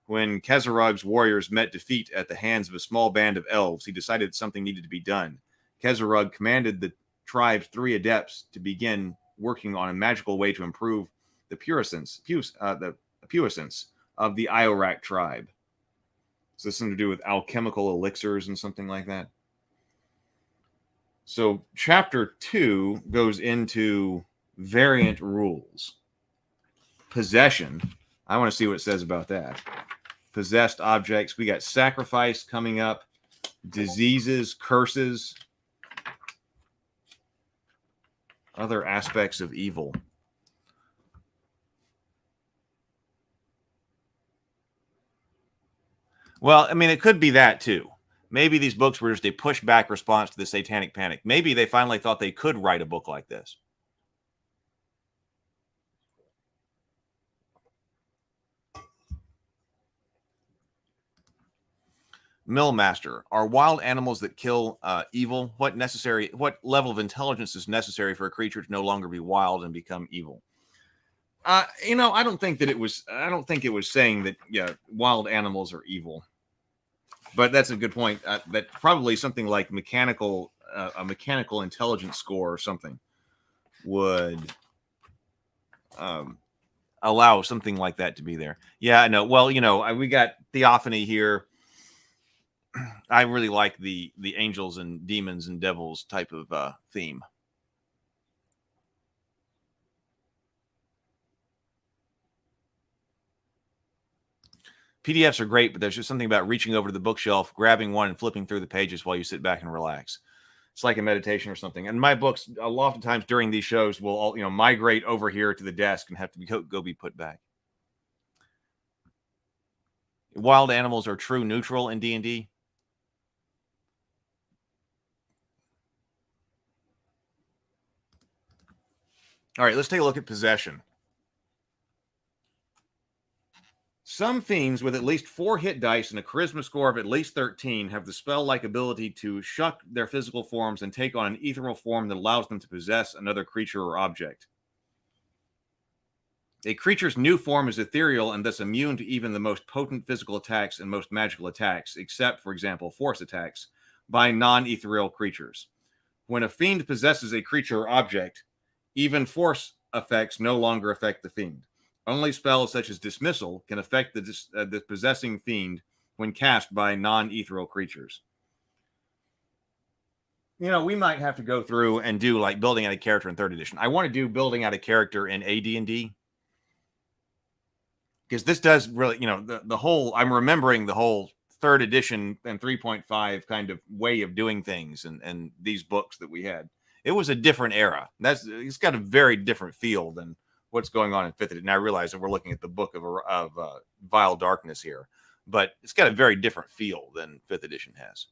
When Kezarug's warriors met defeat at the hands of a small band of elves, he decided something needed to be done. Kezarug commanded the tribe's 3 adepts to begin working on a magical way to improve the puissance of the Iorak tribe. So this has something to do with alchemical elixirs and something like that. So chapter 2 goes into variant rules. Possession. I want to see what it says about that. Possessed objects. We got sacrifice coming up. Diseases, curses. Other aspects of evil. Well, I mean, it could be that too. Maybe these books were just a pushback response to the Satanic Panic. Maybe they finally thought they could write a book like this. Millmaster. Are wild animals that kill evil? What level of intelligence is necessary for a creature to no longer be wild and become evil? I don't think it was saying that wild animals are evil. But that's a good point. That probably something like a mechanical intelligence score or something would allow something like that to be there. Yeah, I know. Well, we got theophany here. I really like the angels and demons and devils type of theme. PDFs are great, but there's just something about reaching over to the bookshelf, grabbing one, and flipping through the pages while you sit back and relax. It's like a meditation or something. And my books, a lot of times during these shows, will all migrate over here to the desk and have to go be put back. Wild animals are true neutral in D&D. All right, let's take a look at possession. Some fiends with at least 4 hit dice and a charisma score of at least 13 have the spell-like ability to shuck their physical forms and take on an ethereal form that allows them to possess another creature or object. A creature's new form is ethereal and thus immune to even the most potent physical attacks and most magical attacks, except, for example, force attacks, by non-ethereal creatures. When a fiend possesses a creature or object, even force effects no longer affect the fiend. Only spells such as Dismissal can affect the possessing fiend when cast by non-ethereal creatures. We might have to go through and do like building out a character in 3rd edition. I want to do building out a character in AD&D. Because this does really, the whole, I'm remembering the whole 3rd edition and 3.5 kind of way of doing things and these books that we had. It was a different era. It's got a very different feel than what's going on in 5th edition. And I realize that we're looking at the book of Vile Darkness here, but it's got a very different feel than 5th edition has.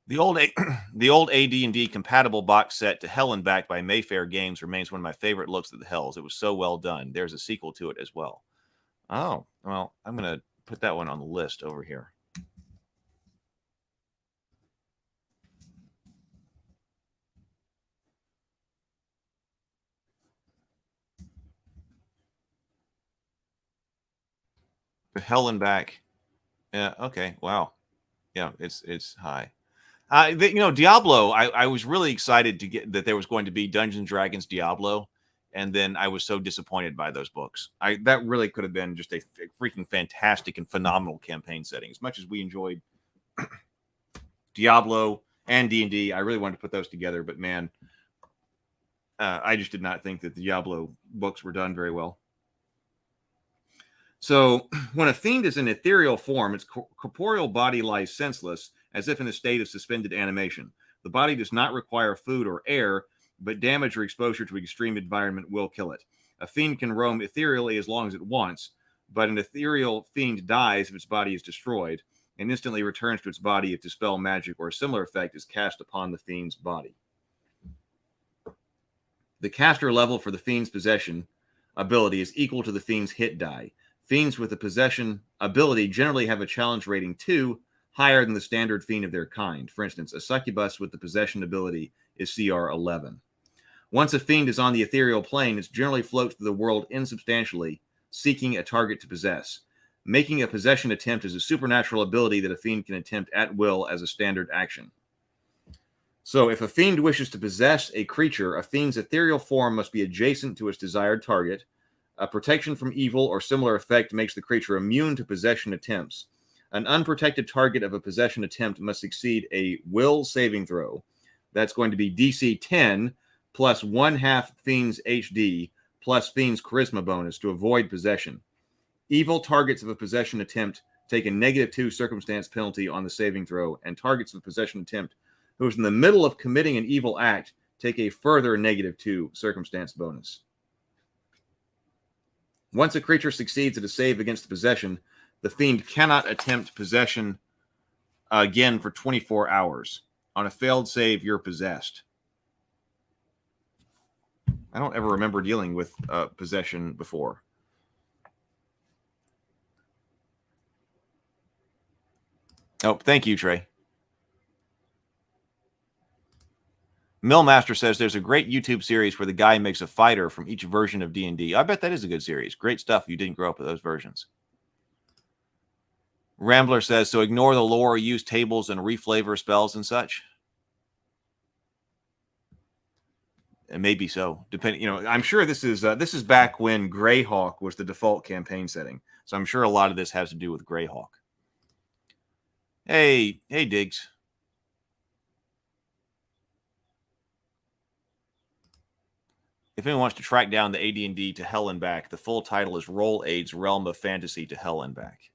The old AD&D compatible box set to Hell and Back by Mayfair Games remains one of my favorite looks at the Hells. It was so well done. There's a sequel to it as well. Oh, well, I'm going to put that one on the list over here. The Hell and Back. Yeah, okay. Wow. Yeah, it's high. Diablo, I was really excited to get that there was going to be Dungeons & Dragons Diablo, and then I was so disappointed by those books. That really could have been just a freaking fantastic and phenomenal campaign setting. As much as we enjoyed Diablo and D&D, I really wanted to put those together, but man, I just did not think that the Diablo books were done very well. So when a fiend is in ethereal form, its corporeal body lies senseless, as if in a state of suspended animation. The body does not require food or air, but damage or exposure to extreme environment will kill it. A fiend can roam ethereally as long as it wants, but an ethereal fiend dies if its body is destroyed, and instantly returns to its body if dispel magic or a similar effect is cast upon the fiend's body. The caster level for the fiend's possession ability is equal to the fiend's hit die. Fiends with the possession ability generally have a challenge rating 2 higher than the standard fiend of their kind. For instance, a succubus with the possession ability is CR 11. Once a fiend is on the ethereal plane, it generally floats through the world insubstantially, seeking a target to possess. Making a possession attempt is a supernatural ability that a fiend can attempt at will as a standard action. So if a fiend wishes to possess a creature, a fiend's ethereal form must be adjacent to its desired target. A protection from evil or similar effect makes the creature immune to possession attempts. An unprotected target of a possession attempt must succeed a will saving throw. That's going to be DC 10 plus 1/2 fiend's HD plus fiend's charisma bonus to avoid possession. Evil targets of a possession attempt take a -2 circumstance penalty on the saving throw, and targets of a possession attempt who is in the middle of committing an evil act take a further -2 circumstance bonus. Once a creature succeeds at a save against the possession, the fiend cannot attempt possession again for 24 hours. On a failed save, you're possessed. I don't ever remember dealing with possession before. Oh, thank you, Trey. Millmaster says there's a great YouTube series where the guy makes a fighter from each version of D&D. I bet that is a good series. Great stuff. You didn't grow up with those versions. Rambler says, so ignore the lore, use tables and reflavor spells and such. And maybe so. Depending, I'm sure this is back when Greyhawk was the default campaign setting. So I'm sure a lot of this has to do with Greyhawk. Hey, Diggs. If anyone wants to track down the AD&D to Hell and Back, the full title is Roll Aid's Realm of Fantasy to Hell and Back.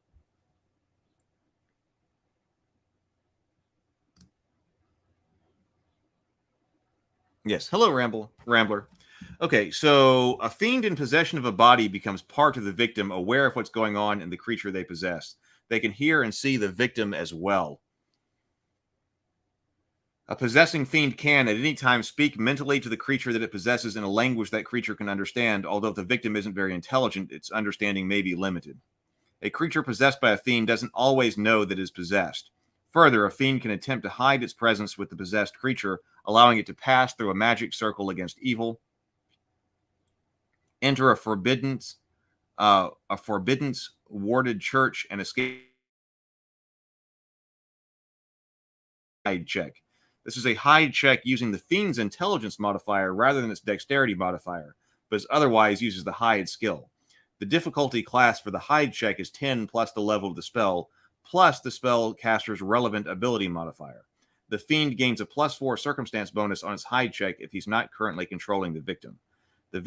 Yes. Hello, Rambler. Okay, so a fiend in possession of a body becomes part of the victim, aware of what's going on in the creature they possess. They can hear and see the victim as well. A possessing fiend can, at any time, speak mentally to the creature that it possesses in a language that creature can understand, although if the victim isn't very intelligent, its understanding may be limited. A creature possessed by a fiend doesn't always know that it is possessed. Further, a fiend can attempt to hide its presence with the possessed creature, allowing it to pass through a magic circle against evil, enter a forbiddance warded church, and escape. Hide check. This is a hide check using the fiend's intelligence modifier rather than its dexterity modifier, but otherwise uses the hide skill. The difficulty class for the hide check is 10 plus the level of the spell, plus the spell caster's relevant ability modifier. The fiend gains a +4 circumstance bonus on its hide check if he's not currently controlling the victim. The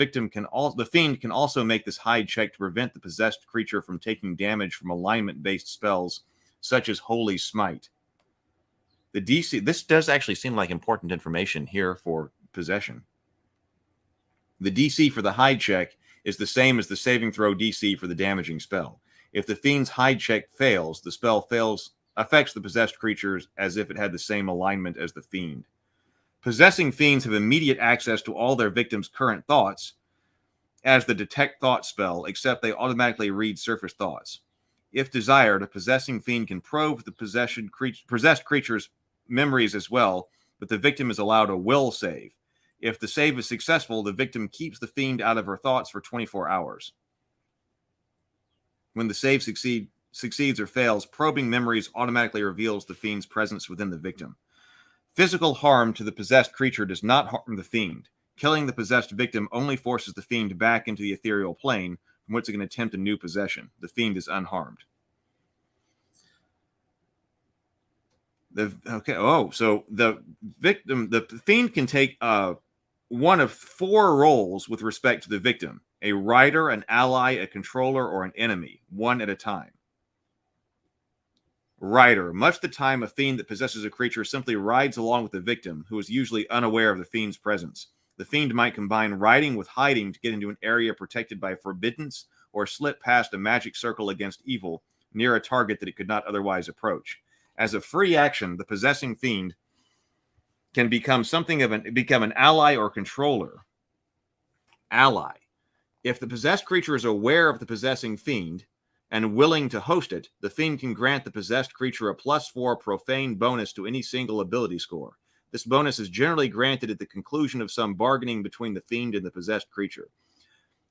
fiend can also make this hide check to prevent the possessed creature from taking damage from alignment-based spells, such as Holy Smite. The DC, this does actually seem like important information here for possession. The DC for the hide check is the same as the saving throw DC for the damaging spell. If the fiend's hide check fails, the spell affects the possessed creatures as if it had the same alignment as the fiend. Possessing fiends have immediate access to all their victims' current thoughts as the detect thought spell, except they automatically read surface thoughts. If desired, a possessing fiend can probe the possessed creature's memories as well, but the victim is allowed a will save. If the save is successful, the victim keeps the fiend out of her thoughts for 24 hours. When the save succeeds or fails, probing memories automatically reveals the fiend's presence within the victim. Physical harm to the possessed creature does not harm the fiend. Killing the possessed victim only forces the fiend back into the ethereal plane, from which it can attempt a new possession. The fiend is unharmed. So the fiend can take one of 4 roles with respect to the victim: a rider, an ally, a controller, or an enemy, one at a time. Rider. Much of the time, a fiend that possesses a creature simply rides along with the victim, who is usually unaware of the fiend's presence. The fiend might combine riding with hiding to get into an area protected by forbiddance or slip past a magic circle against evil near a target that it could not otherwise approach. As a free action, the possessing fiend can become an ally or controller. Ally. If the possessed creature is aware of the possessing fiend and willing to host it, the fiend can grant the possessed creature a +4 profane bonus to any single ability score. This bonus is generally granted at the conclusion of some bargaining between the fiend and the possessed creature.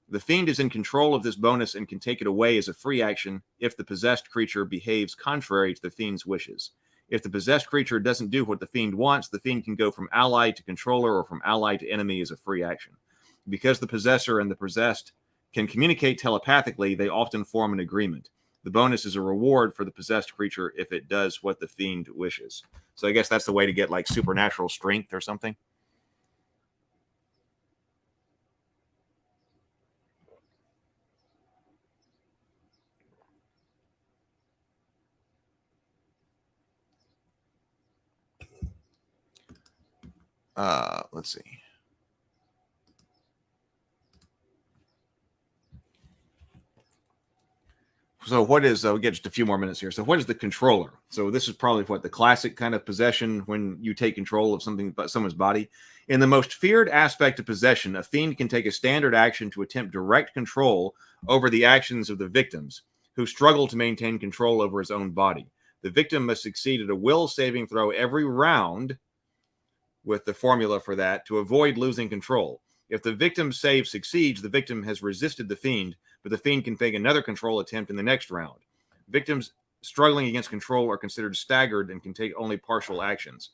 The fiend is in control of this bonus and can take it away as a free action if the possessed creature behaves contrary to the fiend's wishes. If the possessed creature doesn't do what the fiend wants, the fiend can go from ally to controller or from ally to enemy as a free action. Because the possessor and the possessed can communicate telepathically, they often form an agreement. The bonus is a reward for the possessed creature if it does what the fiend wishes. So I guess that's the way to get like supernatural strength or something. Let's see. So what is, we'll get just a few more minutes here. So what is the controller? So this is probably what the classic kind of possession when you take control of something, someone's body. In the most feared aspect of possession, a fiend can take a standard action to attempt direct control over the actions of the victims who struggle to maintain control over his own body. The victim must succeed at a will saving throw every round with the formula for that to avoid losing control. If the victim's save succeeds, the victim has resisted the fiend, but the fiend can make another control attempt in the next round. Victims struggling against control are considered staggered and can take only partial actions.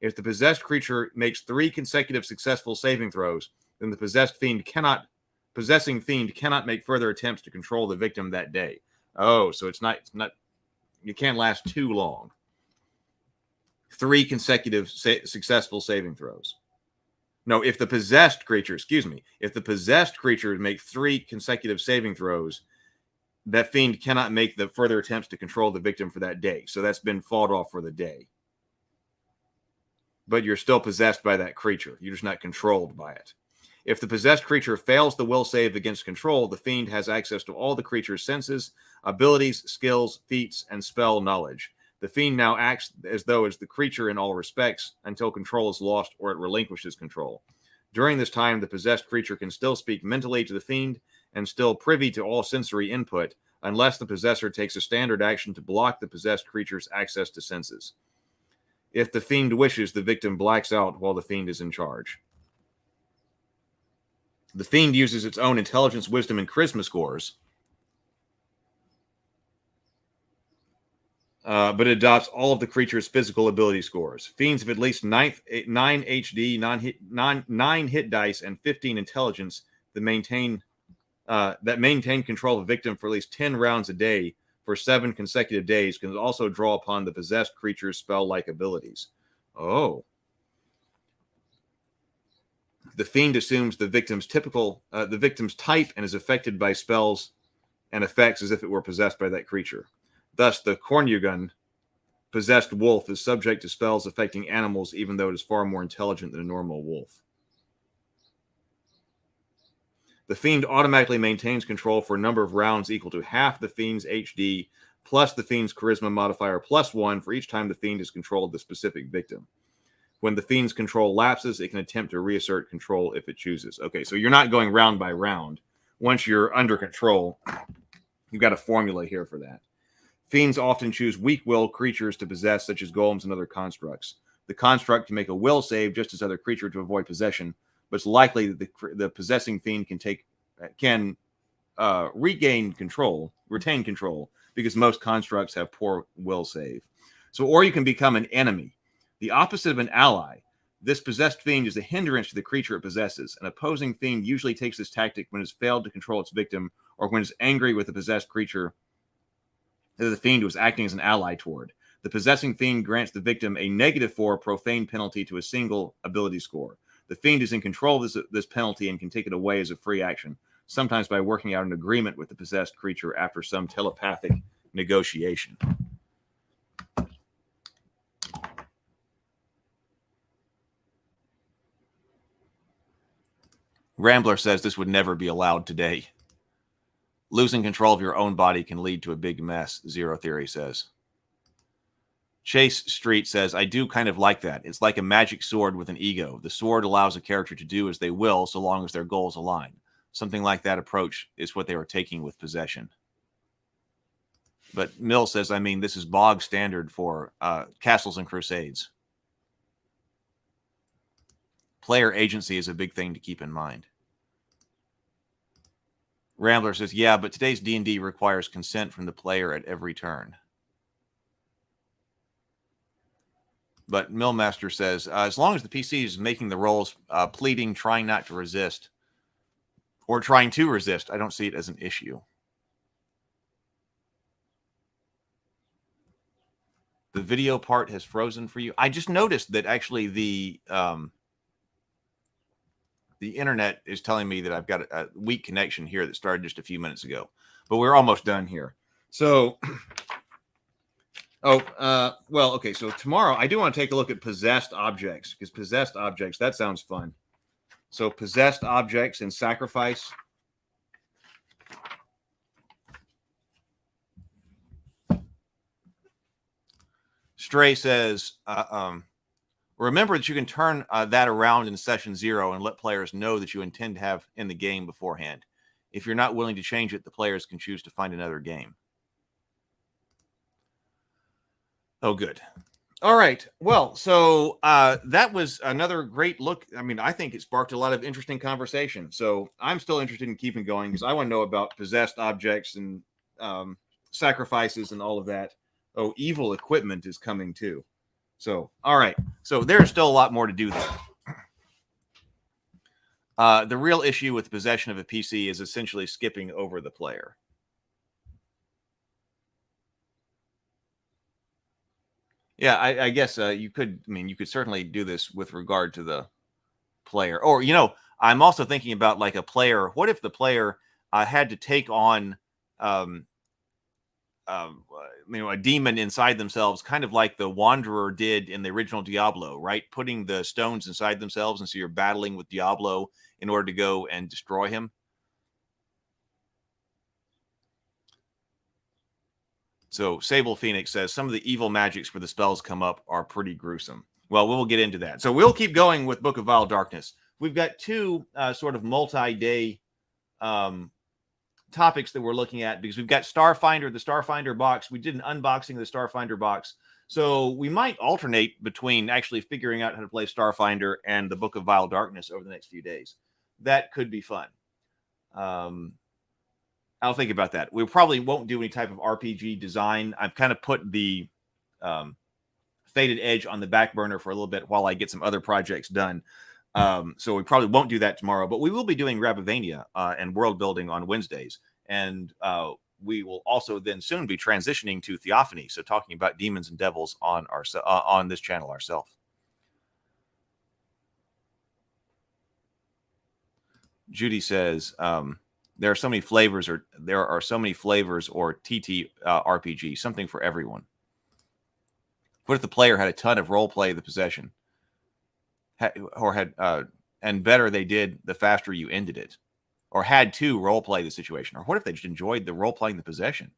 If the possessed creature makes 3 consecutive successful saving throws, then the possessing fiend cannot make further attempts to control the victim that day. Oh, so it's not you can't last too long. 3 consecutive successful saving throws. No, if the possessed creature make 3 consecutive saving throws, that fiend cannot make the further attempts to control the victim for that day. So that's been fought off for the day. But you're still possessed by that creature. You're just not controlled by it. If the possessed creature fails the will save against control, the fiend has access to all the creature's senses, abilities, skills, feats, and spell knowledge. The fiend now acts as though it's the creature in all respects until control is lost or it relinquishes control. During this time, the possessed creature can still speak mentally to the fiend and still privy to all sensory input unless the possessor takes a standard action to block the possessed creature's access to senses. If the fiend wishes, the victim blacks out while the fiend is in charge. The fiend uses its own intelligence, wisdom, and charisma scores, but it adopts all of the creature's physical ability scores. Fiends of at least 9 HD, 9 hit dice, and 15 intelligence that maintain control of a victim for at least 10 rounds a day for 7 consecutive days can also draw upon the possessed creature's spell-like abilities. Oh. The fiend assumes the victim's type and is affected by spells and effects as if it were possessed by that creature. Thus, the Kornugan possessed wolf is subject to spells affecting animals, even though it is far more intelligent than a normal wolf. The fiend automatically maintains control for a number of rounds equal to half the fiend's HD plus the fiend's charisma modifier +1 for each time the fiend has controlled the specific victim. When the fiend's control lapses, it can attempt to reassert control if it chooses. Okay, so you're not going round by round. Once you're under control, you've got a formula here for that. Fiends often choose weak-willed creatures to possess, such as golems and other constructs. The construct can make a will save just as other creature to avoid possession, but it's likely that the possessing fiend can retain control, because most constructs have poor will save. So, or you can become an enemy. The opposite of an ally. This possessed fiend is a hindrance to the creature it possesses. An opposing fiend usually takes this tactic when it's failed to control its victim or when it's angry with the possessed creature that the fiend was acting as an ally toward. The possessing fiend grants the victim a -4 profane penalty to a single ability score. The fiend is in control of this penalty and can take it away as a free action, sometimes by working out an agreement with the possessed creature after some telepathic negotiation. Rambler says this would never be allowed today. Losing control of your own body can lead to a big mess, Zero Theory says. Chase Street says, I do kind of like that. It's like a magic sword with an ego. The sword allows a character to do as they will so long as their goals align. Something like that approach is what they were taking with possession. But Mill says, I mean, this is bog standard for Castles and Crusades. Player agency is a big thing to keep in mind. Rambler says, yeah, but today's D&D requires consent from the player at every turn. But Millmaster says, as long as the PC is making the rolls, pleading, trying not to resist, or trying to resist, I don't see it as an issue. The video part has frozen for you. I just noticed that actually the internet is telling me that I've got a weak connection here that started just a few minutes ago. But we're almost done here. So... well, okay, so tomorrow I do want to take a look at possessed objects, because possessed objects, that sounds fun. So possessed objects and sacrifice. Stray says, remember that you can turn that around in session 0 and let players know that you intend to have in the game beforehand. If you're not willing to change it, the players can choose to find another game. Oh, good. All right. Well, so that was another great look. I mean, I think it sparked a lot of interesting conversation. So I'm still interested in keeping going because I want to know about possessed objects and sacrifices and all of that. Oh, evil equipment is coming too. So, all right. So there's still a lot more to do there. The real issue with possession of a PC is essentially skipping over the player. Yeah, I guess you could. I mean, you could certainly do this with regard to the player. Or, you know, I'm also thinking about like a player. What if the player had to take on, you know, a demon inside themselves, kind of like the Wanderer did in the original Diablo, right? Putting the stones inside themselves, and so you're battling with Diablo in order to go and destroy him. So Sable Phoenix says some of the evil magics where the spells come up are pretty gruesome. Well, we'll get into that. So we'll keep going with Book of Vile Darkness. We've got two sort of multi-day topics that we're looking at because we've got Starfinder, the Starfinder box. We did an unboxing of the Starfinder box. So we might alternate between actually figuring out how to play Starfinder and the Book of Vile Darkness over the next few days. That could be fun. I'll think about that. We probably won't do any type of RPG design. I've kind of put the Faded Edge on the back burner for a little bit while I get some other projects done. So we probably won't do that tomorrow, but we will be doing Rabavania and world building on Wednesdays. And we will also then soon be transitioning to Theophany. So talking about demons and devils on this channel ourselves. Judy says, there are so many flavors, or TT RPG, something for everyone. What if the player had a ton of role play the possession, and better they did the faster you ended it, or had to role play the situation, or what if they just enjoyed the role playing the possession?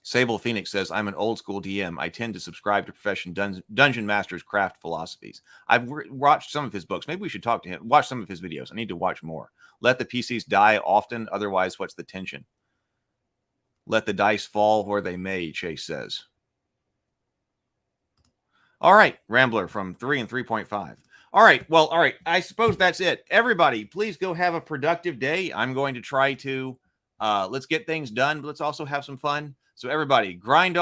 Sable Phoenix says, I'm an old school DM. I tend to subscribe to profession dungeon masters' craft philosophies. I've watched some of his books. Maybe we should talk to him, watch some of his videos. I need to watch more. Let the PCs die often. Otherwise, what's the tension? Let the dice fall where they may, Chase says. All right, Rambler from 3 and 3.5. All right, well, all right. I suppose that's it. Everybody, please go have a productive day. I'm going to try to, let's get things done, but let's also have some fun. So everybody, grind on.